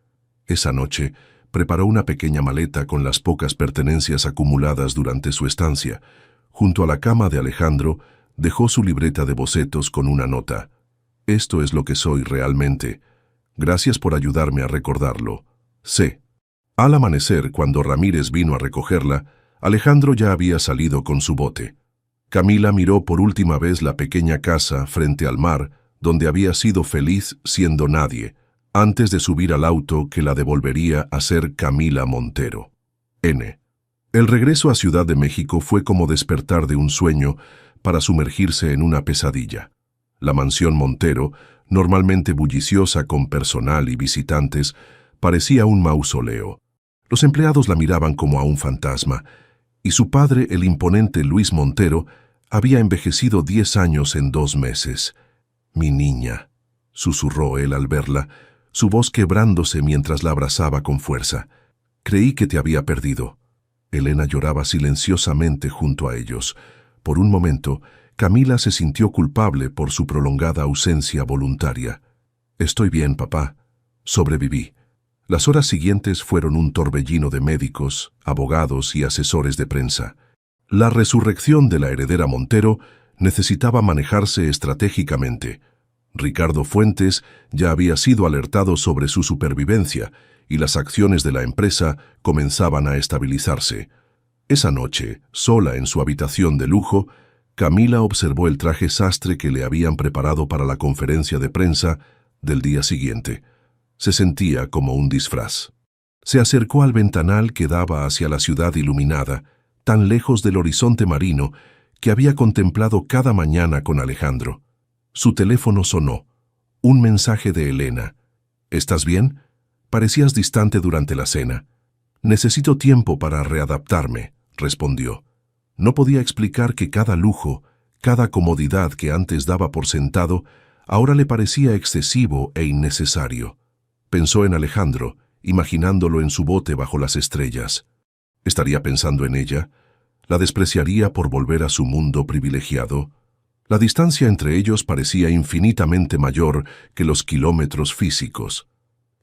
Esa noche, preparó una pequeña maleta con las pocas pertenencias acumuladas durante su estancia. Junto a la cama de Alejandro, dejó su libreta de bocetos con una nota. «Esto es lo que soy realmente. Gracias por ayudarme a recordarlo. C». Al amanecer, cuando Ramírez vino a recogerla, Alejandro ya había salido con su bote. Camila miró por última vez la pequeña casa frente al mar, donde había sido feliz siendo nadie, antes de subir al auto que la devolvería a ser Camila Montero. N. El regreso a Ciudad de México fue como despertar de un sueño para sumergirse en una pesadilla. La mansión Montero, normalmente bulliciosa con personal y visitantes, parecía un mausoleo. Los empleados la miraban como a un fantasma, y su padre, el imponente Luis Montero, había envejecido 10 años en 2 meses. «Mi niña», susurró él al verla, su voz quebrándose mientras la abrazaba con fuerza. «Creí que te había perdido». Elena lloraba silenciosamente junto a ellos. Por un momento, Camila se sintió culpable por su prolongada ausencia voluntaria. «Estoy bien, papá. Sobreviví». Las horas siguientes fueron un torbellino de médicos, abogados y asesores de prensa. La resurrección de la heredera Montero necesitaba manejarse estratégicamente. Ricardo Fuentes ya había sido alertado sobre su supervivencia y las acciones de la empresa comenzaban a estabilizarse. Esa noche, sola en su habitación de lujo, Camila observó el traje sastre que le habían preparado para la conferencia de prensa del día siguiente. Se sentía como un disfraz. Se acercó al ventanal que daba hacia la ciudad iluminada, tan lejos del horizonte marino que había contemplado cada mañana con Alejandro. Su teléfono sonó. Un mensaje de Elena. «¿Estás bien? Parecías distante durante la cena». «Necesito tiempo para readaptarme», respondió. No podía explicar que cada lujo, cada comodidad que antes daba por sentado, ahora le parecía excesivo e innecesario. Pensó en Alejandro, imaginándolo en su bote bajo las estrellas. ¿Estaría pensando en ella? ¿La despreciaría por volver a su mundo privilegiado? La distancia entre ellos parecía infinitamente mayor que los kilómetros físicos.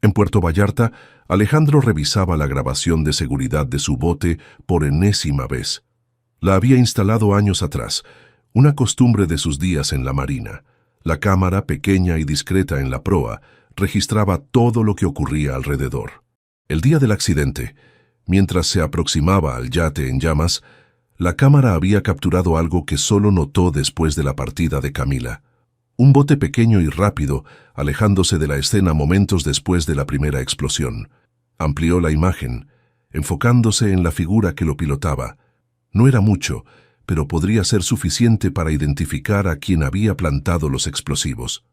En Puerto Vallarta, Alejandro revisaba la grabación de seguridad de su bote por enésima vez. La había instalado años atrás, una costumbre de sus días en la marina. La cámara, pequeña y discreta en la proa, registraba todo lo que ocurría alrededor. El día del accidente, mientras se aproximaba al yate en llamas, la cámara había capturado algo que solo notó después de la partida de Camila. Un bote pequeño y rápido, alejándose de la escena momentos después de la primera explosión. Amplió la imagen, enfocándose en la figura que lo pilotaba. No era mucho, pero podría ser suficiente para identificar a quien había plantado los explosivos.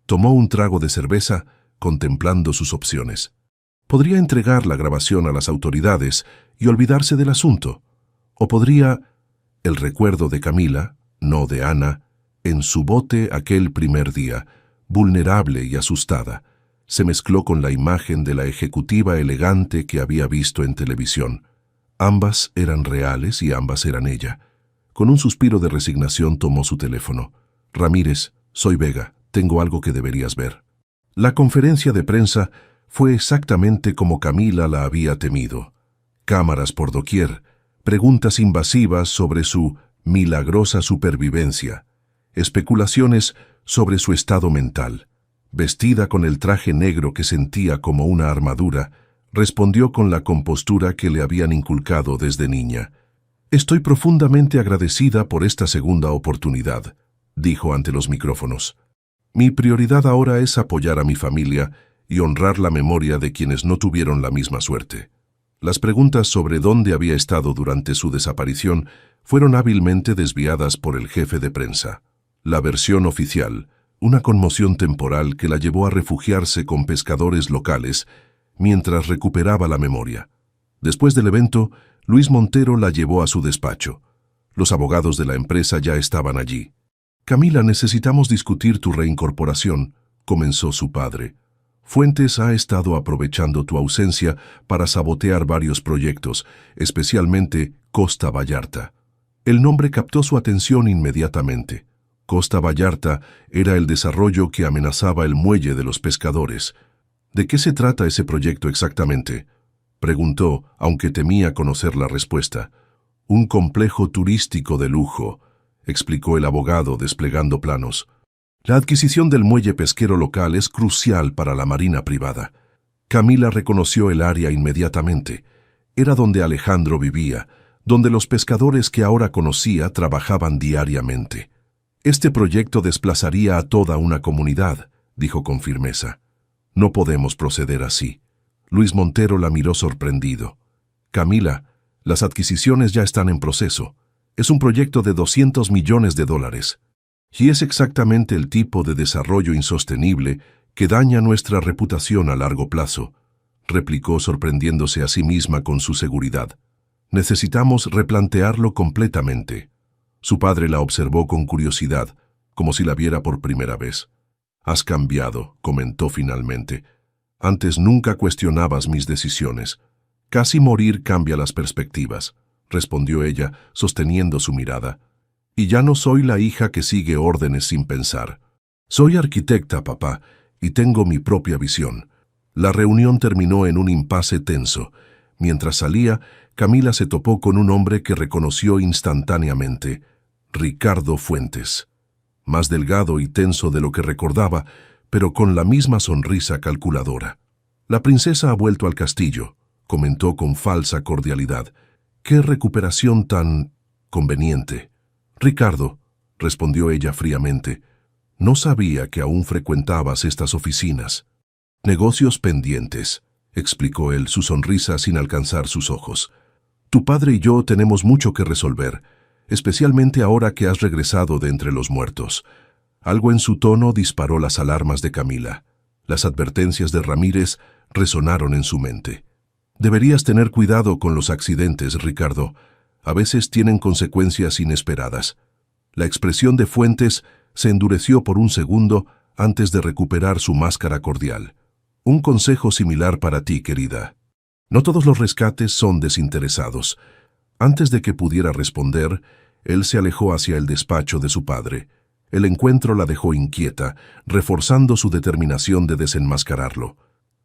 Tomó un trago de cerveza, contemplando sus opciones. Podría entregar la grabación a las autoridades y olvidarse del asunto. O podría, el recuerdo de Camila, no de Ana, en su bote aquel primer día, vulnerable y asustada, se mezcló con la imagen de la ejecutiva elegante que había visto en televisión. Ambas eran reales y ambas eran ella. Con un suspiro de resignación tomó su teléfono. «Ramírez, soy Vega, tengo algo que deberías ver». La conferencia de prensa fue exactamente como Camila la había temido. Cámaras por doquier, preguntas invasivas sobre su milagrosa supervivencia, especulaciones sobre su estado mental. Vestida con el traje negro que sentía como una armadura, respondió con la compostura que le habían inculcado desde niña. «Estoy profundamente agradecida por esta segunda oportunidad», dijo ante los micrófonos. «Mi prioridad ahora es apoyar a mi familia y honrar la memoria de quienes no tuvieron la misma suerte». Las preguntas sobre dónde había estado durante su desaparición fueron hábilmente desviadas por el jefe de prensa. La versión oficial, una conmoción temporal que la llevó a refugiarse con pescadores locales mientras recuperaba la memoria. Después del evento, Luis Montero la llevó a su despacho. Los abogados de la empresa ya estaban allí. «Camila, necesitamos discutir tu reincorporación», comenzó su padre. «Fuentes ha estado aprovechando tu ausencia para sabotear varios proyectos, especialmente Costa Vallarta». El nombre captó su atención inmediatamente. Costa Vallarta era el desarrollo que amenazaba el muelle de los pescadores. «¿De qué se trata ese proyecto exactamente?», preguntó, aunque temía conocer la respuesta. «Un complejo turístico de lujo», explicó el abogado desplegando planos. «La adquisición del muelle pesquero local es crucial para la marina privada». Camila reconoció el área inmediatamente. Era donde Alejandro vivía, donde los pescadores que ahora conocía trabajaban diariamente. «Este proyecto desplazaría a toda una comunidad», dijo con firmeza. «No podemos proceder así». Luis Montero la miró sorprendido. «Camila, Las adquisiciones ya están en proceso. Es un proyecto de $200 millones. Y es exactamente el tipo de desarrollo insostenible que daña nuestra reputación a largo plazo, replicó sorprendiéndose a sí misma con su seguridad. Necesitamos replantearlo completamente. Su padre la observó con curiosidad, como si la viera por primera vez. Has cambiado, comentó finalmente. Antes nunca cuestionabas mis decisiones. Casi morir cambia las perspectivas, respondió ella, sosteniendo su mirada. Y ya no soy la hija que sigue órdenes sin pensar. Soy arquitecta, papá, y tengo mi propia visión. La reunión terminó en un impasse tenso. Mientras salía, Camila se topó con un hombre que reconoció instantáneamente: Ricardo Fuentes. Más delgado y tenso de lo que recordaba, pero con la misma sonrisa calculadora. La princesa ha vuelto al castillo, comentó con falsa cordialidad. ¡Qué recuperación tan conveniente! Ricardo, respondió ella fríamente, no sabía que aún frecuentabas estas oficinas. Negocios pendientes, explicó él, su sonrisa sin alcanzar sus ojos. Tu padre y yo tenemos mucho que resolver, especialmente ahora que has regresado de entre los muertos. Algo en su tono disparó las alarmas de Camila. Las advertencias de Ramírez resonaron en su mente. Deberías tener cuidado con los accidentes, Ricardo. A veces tienen consecuencias inesperadas. La expresión de Fuentes se endureció por un segundo antes de recuperar su máscara cordial. Un consejo similar para ti, querida. No todos los rescates son desinteresados. Antes de que pudiera responder, él se alejó hacia el despacho de su padre. El encuentro la dejó inquieta, reforzando su determinación de desenmascararlo.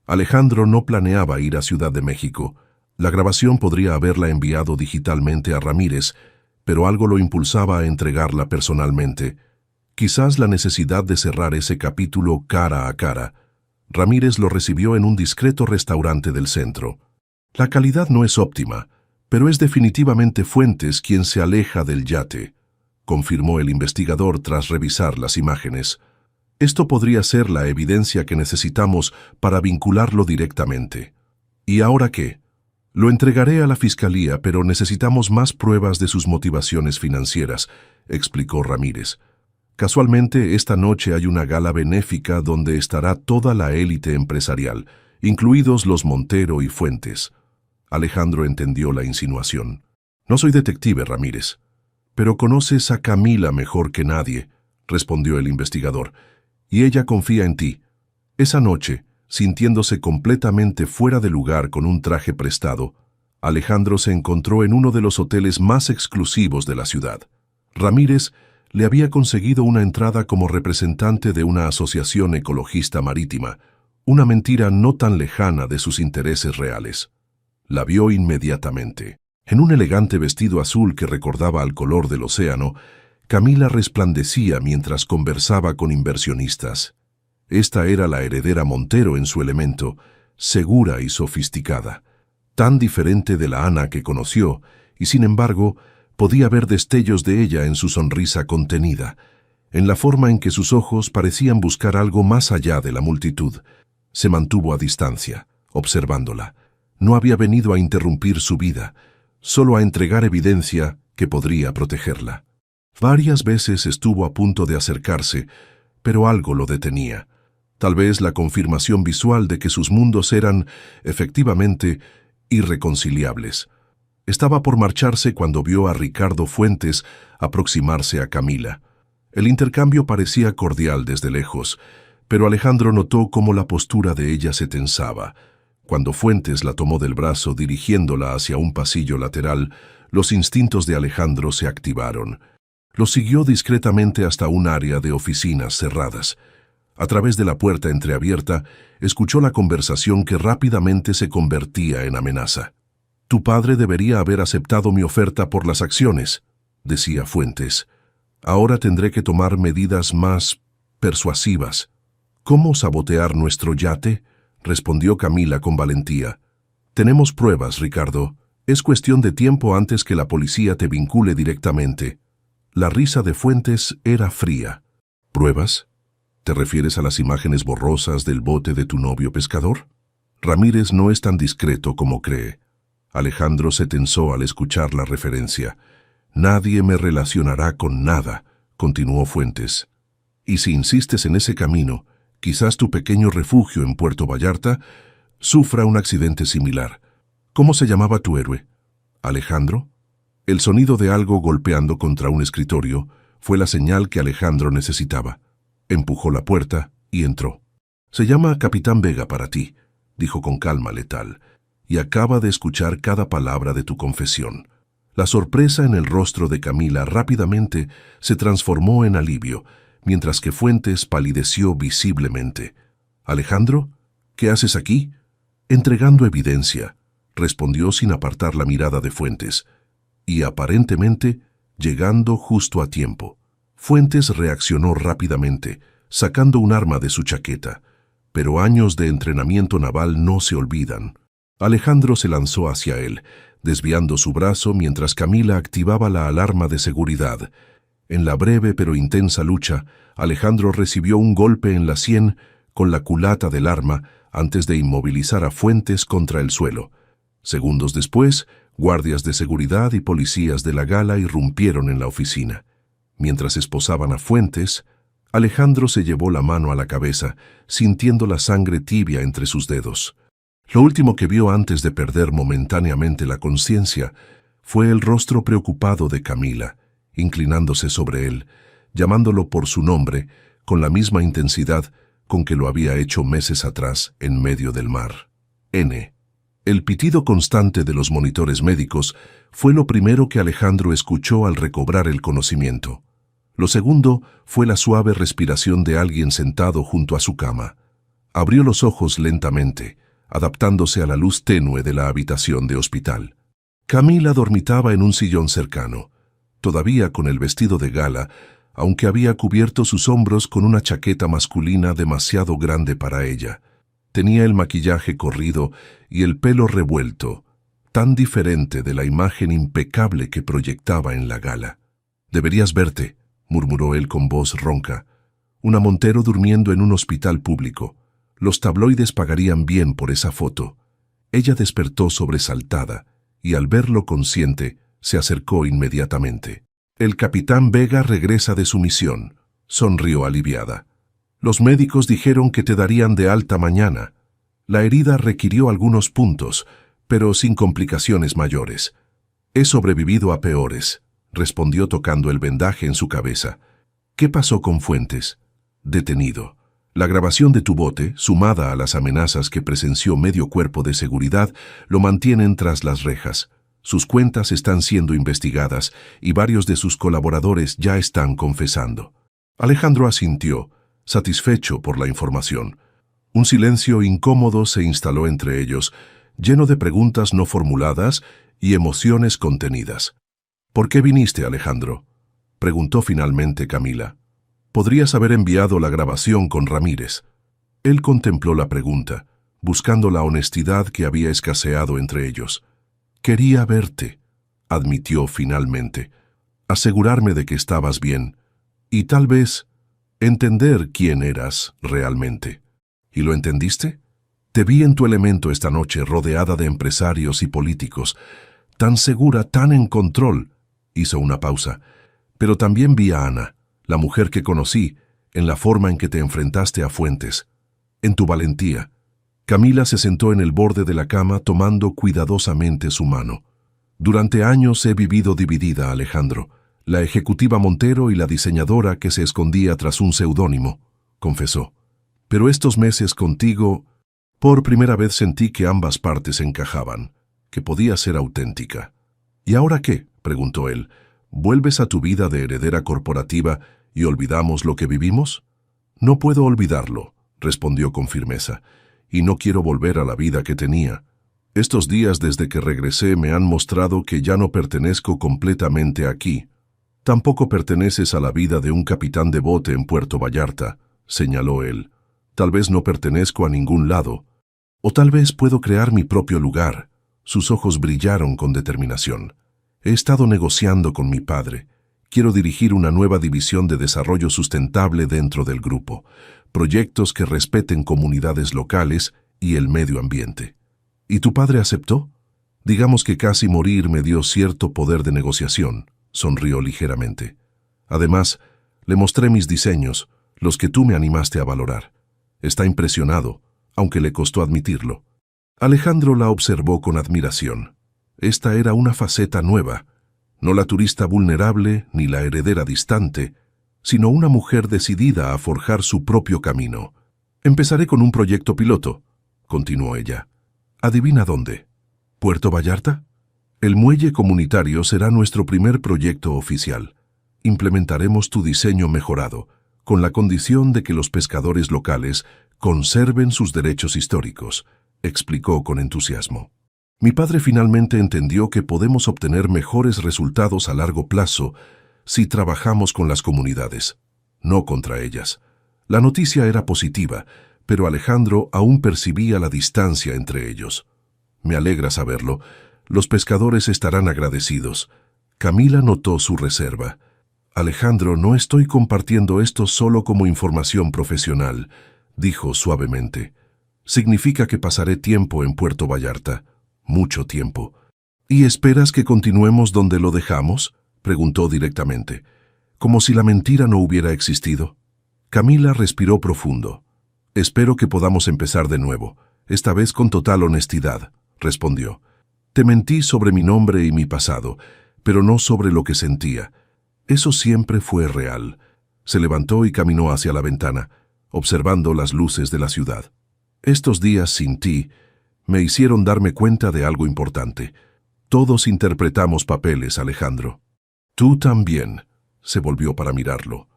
Alejandro no planeaba ir a Ciudad de México. La grabación podría haberla enviado digitalmente a Ramírez, pero algo lo impulsaba a entregarla personalmente. Quizás la necesidad de cerrar ese capítulo cara a cara. Ramírez lo recibió en un discreto restaurante del centro. La calidad no es óptima, pero es definitivamente Fuentes quien se aleja del yate, confirmó el investigador tras revisar las imágenes. Esto podría ser la evidencia que necesitamos para vincularlo directamente. ¿Y ahora qué? Lo entregaré a la fiscalía, pero necesitamos más pruebas de sus motivaciones financieras, explicó Ramírez. Casualmente, esta noche hay una gala benéfica donde estará toda la élite empresarial, incluidos los Montero y Fuentes. Alejandro entendió la insinuación. No soy detective, Ramírez. Pero conoces a Camila mejor que nadie, respondió el investigador, y ella confía en ti. Esa noche, sintiéndose completamente fuera de lugar con un traje prestado, Alejandro se encontró en uno de los hoteles más exclusivos de la ciudad. Ramírez le había conseguido una entrada como representante de una asociación ecologista marítima, una mentira no tan lejana de sus intereses reales. La vio inmediatamente. En un elegante vestido azul que recordaba al color del océano, Camila resplandecía mientras conversaba con inversionistas. Esta era la heredera Montero en su elemento, segura y sofisticada, tan diferente de la Ana que conoció, y sin embargo, podía ver destellos de ella en su sonrisa contenida, en la forma en que sus ojos parecían buscar algo más allá de la multitud. Se mantuvo a distancia, observándola. No había venido a interrumpir su vida, solo a entregar evidencia que podría protegerla. Varias veces estuvo a punto de acercarse, pero algo lo detenía. Tal vez la confirmación visual de que sus mundos eran, efectivamente, irreconciliables. Estaba por marcharse cuando vio a Ricardo Fuentes aproximarse a Camila. El intercambio parecía cordial desde lejos, pero Alejandro notó cómo la postura de ella se tensaba. Cuando Fuentes la tomó del brazo dirigiéndola hacia un pasillo lateral, los instintos de Alejandro se activaron. Lo siguió discretamente hasta un área de oficinas cerradas. A través de la puerta entreabierta, escuchó la conversación que rápidamente se convertía en amenaza. «Tu padre debería haber aceptado mi oferta por las acciones», decía Fuentes. «Ahora tendré que tomar medidas más persuasivas». «¿Cómo sabotear nuestro yate?», respondió Camila con valentía. «Tenemos pruebas, Ricardo. Es cuestión de tiempo antes que la policía te vincule directamente». La risa de Fuentes era fría. «¿Pruebas? ¿Te refieres a las imágenes borrosas del bote de tu novio pescador? Ramírez no es tan discreto como cree. Alejandro se tensó al escuchar la referencia. Nadie me relacionará con nada, continuó Fuentes. Y si insistes en ese camino, quizás tu pequeño refugio en Puerto Vallarta sufra un accidente similar. ¿Cómo se llamaba tu héroe? ¿Alejandro? El sonido de algo golpeando contra un escritorio fue la señal que Alejandro necesitaba. Empujó la puerta y entró. Se llama Capitán Vega para ti, dijo con calma letal, y acaba de escuchar cada palabra de tu confesión. La sorpresa en el rostro de Camila rápidamente se transformó en alivio, mientras que Fuentes palideció visiblemente. «¿Alejandro? ¿Qué haces aquí?» «Entregando evidencia», respondió sin apartar la mirada de Fuentes, y aparentemente llegando justo a tiempo. Fuentes reaccionó rápidamente, sacando un arma de su chaqueta, pero años de entrenamiento naval no se olvidan. Alejandro se lanzó hacia él, desviando su brazo mientras Camila activaba la alarma de seguridad. En la breve pero intensa lucha, Alejandro recibió un golpe en la sien con la culata del arma antes de inmovilizar a Fuentes contra el suelo. Segundos después, guardias de seguridad y policías de la gala irrumpieron en la oficina. Mientras esposaban a Fuentes, Alejandro se llevó la mano a la cabeza, sintiendo la sangre tibia entre sus dedos. Lo último que vio antes de perder momentáneamente la conciencia fue el rostro preocupado de Camila, inclinándose sobre él, llamándolo por su nombre con la misma intensidad con que lo había hecho meses atrás en medio del mar. N. El pitido constante de los monitores médicos fue lo primero que Alejandro escuchó al recobrar el conocimiento. Lo segundo fue la suave respiración de alguien sentado junto a su cama. Abrió los ojos lentamente, adaptándose a la luz tenue de la habitación de hospital. Camila dormitaba en un sillón cercano, todavía con el vestido de gala, aunque había cubierto sus hombros con una chaqueta masculina demasiado grande para ella. Tenía el maquillaje corrido y el pelo revuelto, tan diferente de la imagen impecable que proyectaba en la gala. «Deberías verte», murmuró él con voz ronca. «Una Montero durmiendo en un hospital público. Los tabloides pagarían bien por esa foto». Ella despertó sobresaltada y al verlo consciente se acercó inmediatamente. «El capitán Vega regresa de su misión», sonrió aliviada. «Los médicos dijeron que te darían de alta mañana. La herida requirió algunos puntos, pero sin complicaciones mayores. He sobrevivido a peores», respondió tocando el vendaje en su cabeza. «¿Qué pasó con Fuentes?» «Detenido. La grabación de tu bote, sumada a las amenazas que presenció medio cuerpo de seguridad, lo mantienen tras las rejas. Sus cuentas están siendo investigadas y varios de sus colaboradores ya están confesando». Alejandro asintió, satisfecho por la información. Un silencio incómodo se instaló entre ellos, lleno de preguntas no formuladas y emociones contenidas. «¿Por qué viniste, Alejandro?», preguntó finalmente Camila. «Podrías haber enviado la grabación con Ramírez». Él contempló la pregunta, buscando la honestidad que había escaseado entre ellos. «Quería verte», admitió finalmente, «asegurarme de que estabas bien, y tal vez entender quién eras realmente». «¿Y lo entendiste? Te vi en tu elemento esta noche rodeada de empresarios y políticos, tan segura, tan en control». Hizo una pausa. «Pero también vi a Ana, la mujer que conocí, en la forma en que te enfrentaste a Fuentes, en tu valentía». Camila se sentó en el borde de la cama tomando cuidadosamente su mano. «Durante años he vivido dividida, Alejandro, la ejecutiva Montero y la diseñadora que se escondía tras un seudónimo», confesó. «Pero estos meses contigo, por primera vez sentí que ambas partes encajaban, que podía ser auténtica». «¿Y ahora qué?», preguntó él. «¿Vuelves a tu vida de heredera corporativa y olvidamos lo que vivimos?» «No puedo olvidarlo», respondió con firmeza, «y no quiero volver a la vida que tenía. Estos días desde que regresé me han mostrado que ya no pertenezco completamente aquí». «Tampoco perteneces a la vida de un capitán de bote en Puerto Vallarta», señaló él. «Tal vez no pertenezco a ningún lado. O tal vez puedo crear mi propio lugar». Sus ojos brillaron con determinación. «He estado negociando con mi padre. Quiero dirigir una nueva división de desarrollo sustentable dentro del grupo. Proyectos que respeten comunidades locales y el medio ambiente». «¿Y tu padre aceptó?». Digamos que casi morir me dio cierto poder de negociación, sonrió ligeramente. Además, le mostré mis diseños, los que tú me animaste a valorar. Está impresionado, aunque le costó admitirlo. Alejandro la observó con admiración. Esta era una faceta nueva, no la turista vulnerable ni la heredera distante, sino una mujer decidida a forjar su propio camino. Empezaré con un proyecto piloto, continuó ella. ¿Adivina dónde? ¿Puerto Vallarta? El muelle comunitario será nuestro primer proyecto oficial. Implementaremos tu diseño mejorado, con la condición de que los pescadores locales conserven sus derechos históricos, explicó con entusiasmo. Mi padre finalmente entendió que podemos obtener mejores resultados a largo plazo si trabajamos con las comunidades, no contra ellas. La noticia era positiva, pero Alejandro aún percibía la distancia entre ellos. Me alegra saberlo. Los pescadores estarán agradecidos. Camila notó su reserva. Alejandro, no estoy compartiendo esto solo como información profesional, dijo suavemente. Significa que pasaré tiempo en Puerto Vallarta. Mucho tiempo. ¿Y esperas que continuemos donde lo dejamos?, preguntó directamente, como si la mentira no hubiera existido. Camila respiró profundo. Espero que podamos empezar de nuevo, esta vez con total honestidad, respondió. Te mentí sobre mi nombre y mi pasado, pero no sobre lo que sentía. Eso siempre fue real. Se levantó y caminó hacia la ventana, observando las luces de la ciudad. Estos días sin ti me hicieron darme cuenta de algo importante. Todos interpretamos papeles, Alejandro. Tú también, se volvió para mirarlo.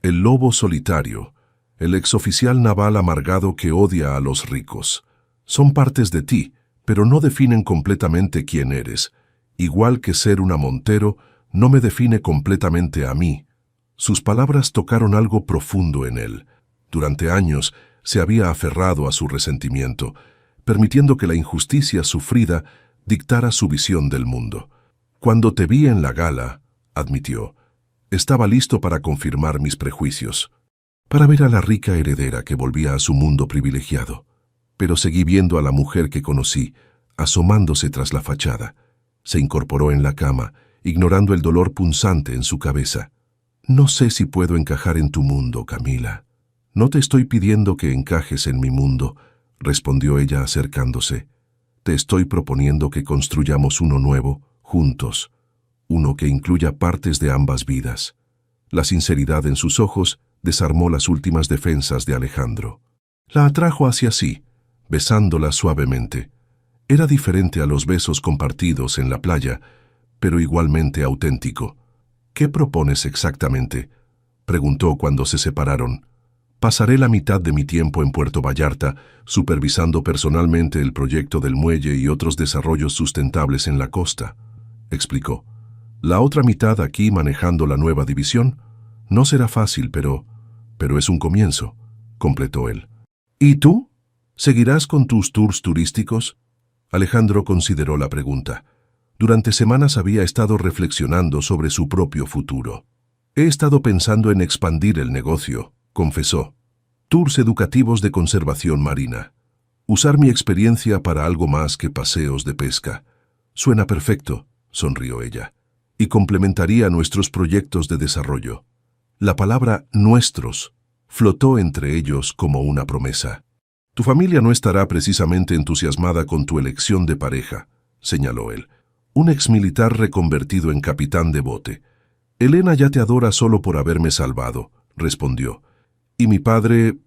El lobo solitario, el exoficial naval amargado que odia a los ricos. Son partes de ti, pero no definen completamente quién eres. Igual que ser una Montero, no me define completamente a mí. Sus palabras tocaron algo profundo en él. Durante años se había aferrado a su resentimiento, permitiendo que la injusticia sufrida dictara su visión del mundo. Cuando te vi en la gala, admitió, estaba listo para confirmar mis prejuicios, para ver a la rica heredera que volvía a su mundo privilegiado. Pero seguí viendo a la mujer que conocí, asomándose tras la fachada. Se incorporó en la cama, ignorando el dolor punzante en su cabeza. No sé si puedo encajar en tu mundo, Camila. No te estoy pidiendo que encajes en mi mundo, respondió ella acercándose. Te estoy proponiendo que construyamos uno nuevo, juntos, uno que incluya partes de ambas vidas. La sinceridad en sus ojos desarmó las últimas defensas de Alejandro. La atrajo hacia sí, besándola suavemente. Era diferente a los besos compartidos en la playa, pero igualmente auténtico. ¿Qué propones exactamente?, preguntó cuando se separaron. Pasaré la mitad de mi tiempo en Puerto Vallarta, supervisando personalmente el proyecto del muelle y otros desarrollos sustentables en la costa, explicó. La otra mitad aquí manejando la nueva división. No será fácil, pero es un comienzo, completó él. ¿Y tú? ¿Seguirás con tus tours turísticos? Alejandro consideró la pregunta. Durante semanas había estado reflexionando sobre su propio futuro. He estado pensando en expandir el negocio, confesó. Tours educativos de conservación marina. Usar mi experiencia para algo más que paseos de pesca. Suena perfecto, sonrió ella, y complementaría nuestros proyectos de desarrollo. La palabra nuestros flotó entre ellos como una promesa. Tu familia no estará precisamente entusiasmada con tu elección de pareja, señaló él. Un exmilitar reconvertido en capitán de bote. Elena ya te adora solo por haberme salvado, respondió. Y mi padre,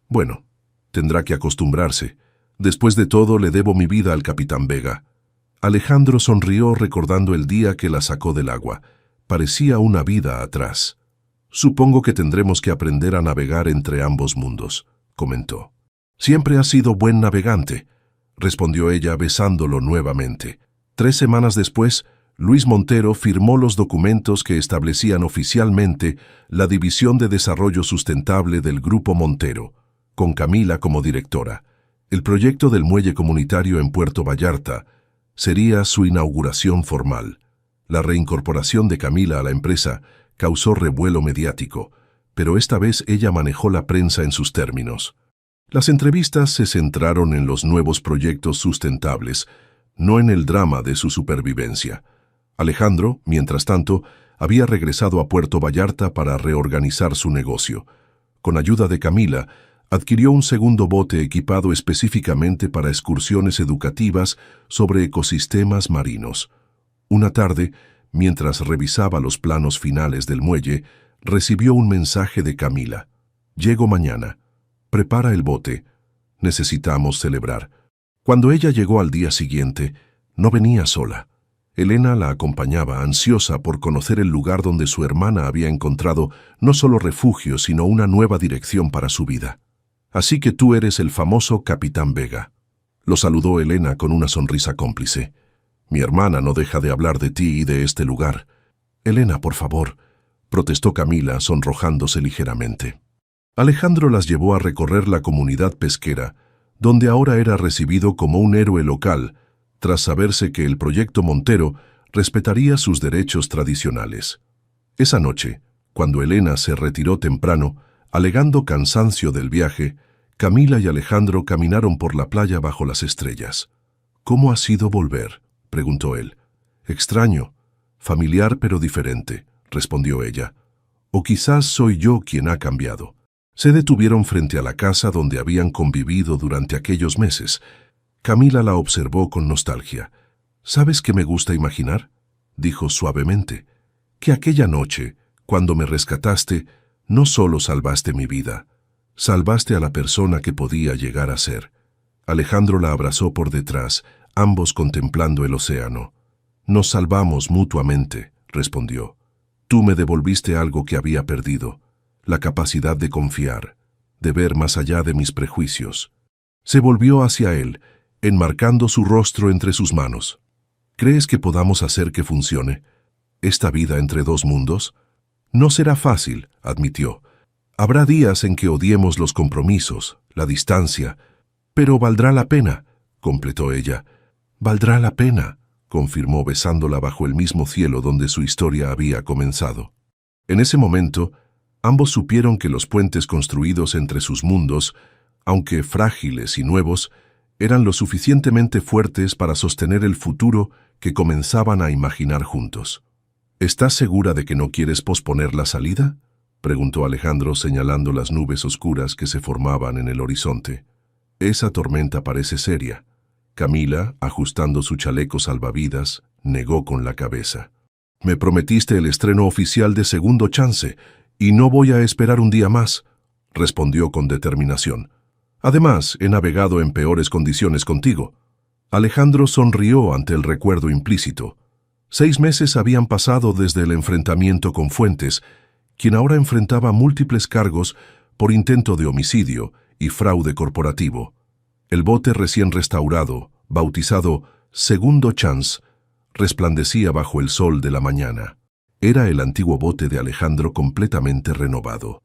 bueno, tendrá que acostumbrarse. Después de todo, le debo mi vida al capitán Vega. Alejandro sonrió recordando el día que la sacó del agua. Parecía una vida atrás. Supongo que tendremos que aprender a navegar entre ambos mundos, comentó. Siempre has sido buen navegante, respondió ella besándolo nuevamente. 3 semanas después, Luis Montero firmó los documentos que establecían oficialmente la División de Desarrollo Sustentable del Grupo Montero, con Camila como directora. El proyecto del muelle comunitario en Puerto Vallarta sería su inauguración formal. La reincorporación de Camila a la empresa causó revuelo mediático, pero esta vez ella manejó la prensa en sus términos. Las entrevistas se centraron en los nuevos proyectos sustentables, no en el drama de su supervivencia. Alejandro, mientras tanto, había regresado a Puerto Vallarta para reorganizar su negocio. Con ayuda de Camila, adquirió un segundo bote equipado específicamente para excursiones educativas sobre ecosistemas marinos. Una tarde, mientras revisaba los planos finales del muelle, recibió un mensaje de Camila. «Llego mañana. Prepara el bote. Necesitamos celebrar». Cuando ella llegó al día siguiente, no venía sola. Elena la acompañaba, ansiosa por conocer el lugar donde su hermana había encontrado no solo refugio, sino una nueva dirección para su vida. «Así que tú eres el famoso Capitán Vega», lo saludó Elena con una sonrisa cómplice. «Mi hermana no deja de hablar de ti y de este lugar». «Elena, por favor», protestó Camila, sonrojándose ligeramente. Alejandro las llevó a recorrer la comunidad pesquera, donde ahora era recibido como un héroe local, tras saberse que el proyecto Montero respetaría sus derechos tradicionales. Esa noche, cuando Elena se retiró temprano, alegando cansancio del viaje, Camila y Alejandro caminaron por la playa bajo las estrellas. «¿Cómo ha sido volver?», preguntó él. «Extraño, familiar pero diferente», respondió ella. «O quizás soy yo quien ha cambiado». Se detuvieron frente a la casa donde habían convivido durante aquellos meses. Camila la observó con nostalgia. «¿Sabes qué me gusta imaginar?», dijo suavemente. «Que aquella noche, cuando me rescataste, no solo salvaste mi vida, salvaste a la persona que podía llegar a ser». Alejandro la abrazó por detrás, ambos contemplando el océano. «Nos salvamos mutuamente», respondió. «Tú me devolviste algo que había perdido, la capacidad de confiar, de ver más allá de mis prejuicios». Se volvió hacia él, enmarcando su rostro entre sus manos. «¿Crees que podamos hacer que funcione esta vida entre dos mundos?». «No será fácil», admitió. «Habrá días en que odiemos los compromisos, la distancia, pero valdrá la pena», completó ella. «Valdrá la pena», confirmó besándola bajo el mismo cielo donde su historia había comenzado. En ese momento, ambos supieron que los puentes construidos entre sus mundos, aunque frágiles y nuevos, eran lo suficientemente fuertes para sostener el futuro que comenzaban a imaginar juntos. «¿Estás segura de que no quieres posponer la salida?», preguntó Alejandro señalando las nubes oscuras que se formaban en el horizonte. «Esa tormenta parece seria». Camila, ajustando su chaleco salvavidas, negó con la cabeza. «Me prometiste el estreno oficial de Segundo Chance, y no voy a esperar un día más», respondió con determinación. «Además, he navegado en peores condiciones contigo». Alejandro sonrió ante el recuerdo implícito. 6 meses habían pasado desde el enfrentamiento con Fuentes, quien ahora enfrentaba múltiples cargos por intento de homicidio y fraude corporativo. El bote recién restaurado, bautizado Segundo Chance, resplandecía bajo el sol de la mañana. Era el antiguo bote de Alejandro completamente renovado.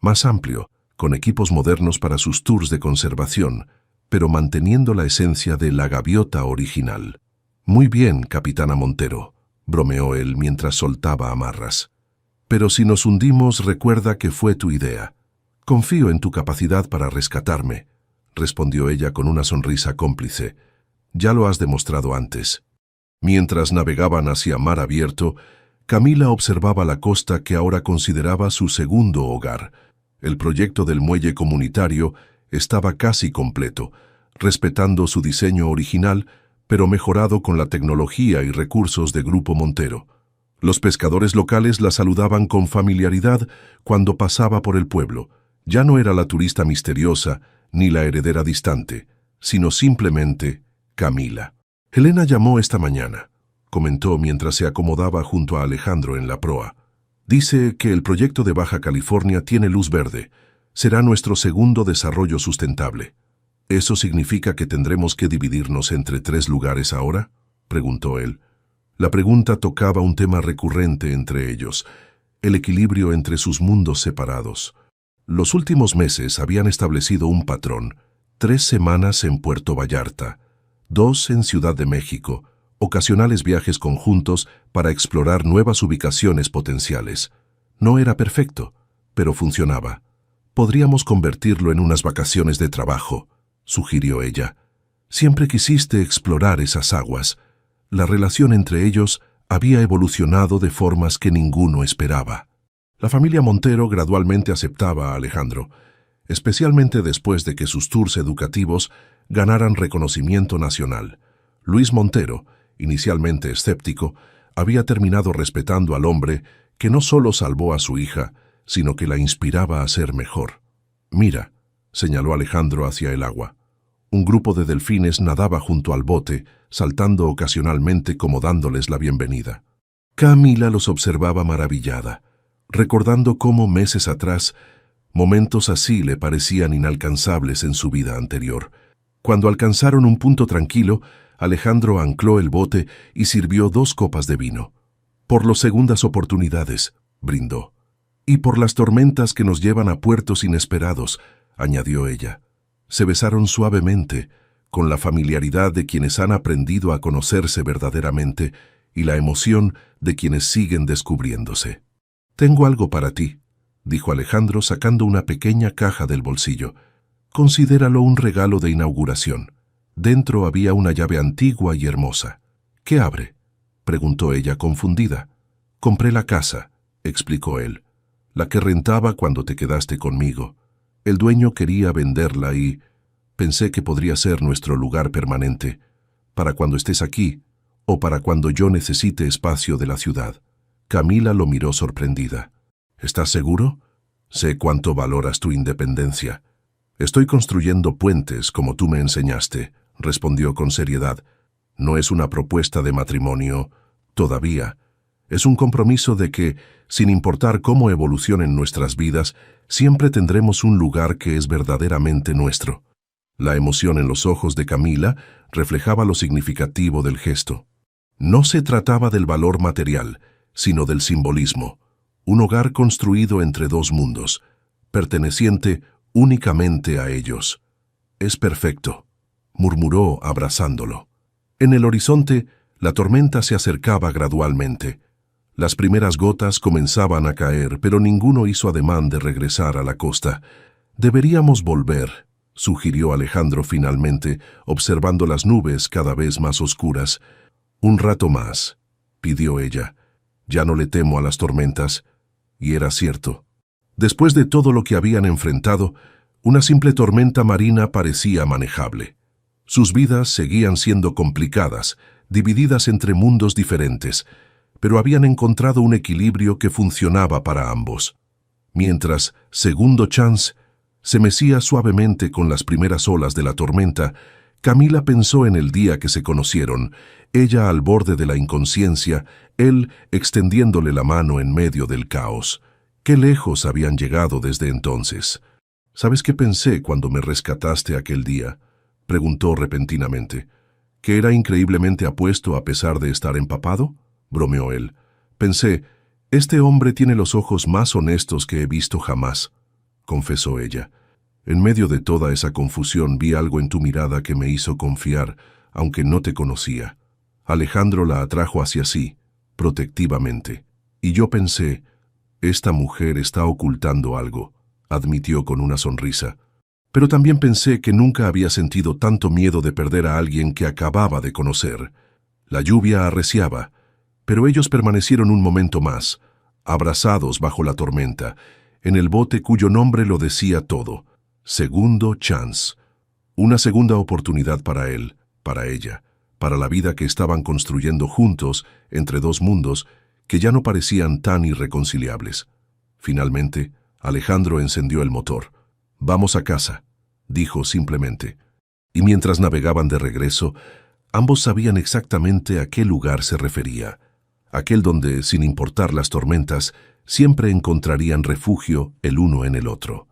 Más amplio, con equipos modernos para sus tours de conservación, pero manteniendo la esencia de la gaviota original. «Muy bien, capitana Montero», bromeó él mientras soltaba amarras. «Pero si nos hundimos, recuerda que fue tu idea. Confío en tu capacidad para rescatarme», respondió ella con una sonrisa cómplice. «Ya lo has demostrado antes». Mientras navegaban hacia mar abierto, Camila observaba la costa que ahora consideraba su segundo hogar. El proyecto del muelle comunitario estaba casi completo, respetando su diseño original, pero mejorado con la tecnología y recursos de Grupo Montero. Los pescadores locales la saludaban con familiaridad cuando pasaba por el pueblo. Ya no era la turista misteriosa ni la heredera distante, sino simplemente Camila. «Elena llamó esta mañana», comentó mientras se acomodaba junto a Alejandro en la proa. «Dice que el proyecto de Baja California tiene luz verde. Será nuestro segundo desarrollo sustentable». «¿Eso significa que tendremos que dividirnos entre 3 lugares ahora?», preguntó él. La pregunta tocaba un tema recurrente entre ellos, el equilibrio entre sus mundos separados. Los últimos meses habían establecido un patrón: 3 semanas en Puerto Vallarta, 2 en Ciudad de México, ocasionales viajes conjuntos para explorar nuevas ubicaciones potenciales. No era perfecto, pero funcionaba. «Podríamos convertirlo en unas vacaciones de trabajo», sugirió ella. Siempre quisiste explorar esas aguas. La relación entre ellos había evolucionado de formas que ninguno esperaba. La familia Montero gradualmente aceptaba a Alejandro, especialmente después de que sus tours educativos ganaran reconocimiento nacional. Luis Montero, inicialmente escéptico, había terminado respetando al hombre que no solo salvó a su hija, sino que la inspiraba a ser mejor. «Mira», señaló Alejandro hacia el agua. Un grupo de delfines nadaba junto al bote, saltando ocasionalmente como dándoles la bienvenida. Camila los observaba maravillada, recordando cómo meses atrás momentos así le parecían inalcanzables en su vida anterior. Cuando alcanzaron un punto tranquilo, Alejandro ancló el bote y sirvió 2 copas de vino. «Por las segundas oportunidades», brindó. «Y por las tormentas que nos llevan a puertos inesperados», añadió ella. Se besaron suavemente, con la familiaridad de quienes han aprendido a conocerse verdaderamente y la emoción de quienes siguen descubriéndose. «Tengo algo para ti», dijo Alejandro sacando una pequeña caja del bolsillo. «Considéralo un regalo de inauguración». Dentro había una llave antigua y hermosa. «¿Qué abre?», preguntó ella confundida. «Compré la casa», explicó él, «la que rentaba cuando te quedaste conmigo. El dueño quería venderla y pensé que podría ser nuestro lugar permanente, para cuando estés aquí o para cuando yo necesite espacio de la ciudad». Camila lo miró sorprendida. «¿Estás seguro? Sé cuánto valoras tu independencia». «Estoy construyendo puentes, como tú me enseñaste», respondió con seriedad. «No es una propuesta de matrimonio, todavía. Es un compromiso de que, sin importar cómo evolucionen nuestras vidas, siempre tendremos un lugar que es verdaderamente nuestro». La emoción en los ojos de Camila reflejaba lo significativo del gesto. No se trataba del valor material, sino del simbolismo. Un hogar construido entre 2 mundos, perteneciente únicamente a ellos. «Es perfecto», murmuró abrazándolo. En el horizonte, la tormenta se acercaba gradualmente. Las primeras gotas comenzaban a caer, pero ninguno hizo ademán de regresar a la costa. «Deberíamos volver», sugirió Alejandro finalmente, observando las nubes cada vez más oscuras. «Un rato más», pidió ella. «Ya no le temo a las tormentas». Y era cierto. Después de todo lo que habían enfrentado, una simple tormenta marina parecía manejable. Sus vidas seguían siendo complicadas, divididas entre mundos diferentes, pero habían encontrado un equilibrio que funcionaba para ambos. Mientras Segundo Chance se mecía suavemente con las primeras olas de la tormenta, Camila pensó en el día que se conocieron, ella al borde de la inconsciencia, él extendiéndole la mano en medio del caos. Qué lejos habían llegado desde entonces. «¿Sabes qué pensé cuando me rescataste aquel día?», preguntó repentinamente. «¿Que era increíblemente apuesto a pesar de estar empapado?», bromeó él. «Pensé, este hombre tiene los ojos más honestos que he visto jamás», confesó ella. «En medio de toda esa confusión vi algo en tu mirada que me hizo confiar, aunque no te conocía». Alejandro la atrajo hacia sí, protectivamente. «Y yo pensé, esta mujer está ocultando algo», admitió con una sonrisa. «Pero también pensé que nunca había sentido tanto miedo de perder a alguien que acababa de conocer». La lluvia arreciaba, pero ellos permanecieron un momento más, abrazados bajo la tormenta, en el bote cuyo nombre lo decía todo. Segundo Chance. Una segunda oportunidad para él, para ella, para la vida que estaban construyendo juntos entre 2 mundos que ya no parecían tan irreconciliables. Finalmente, Alejandro encendió el motor. «Vamos a casa», dijo simplemente. Y mientras navegaban de regreso, ambos sabían exactamente a qué lugar se refería. Aquel donde, sin importar las tormentas, siempre encontrarían refugio el uno en el otro.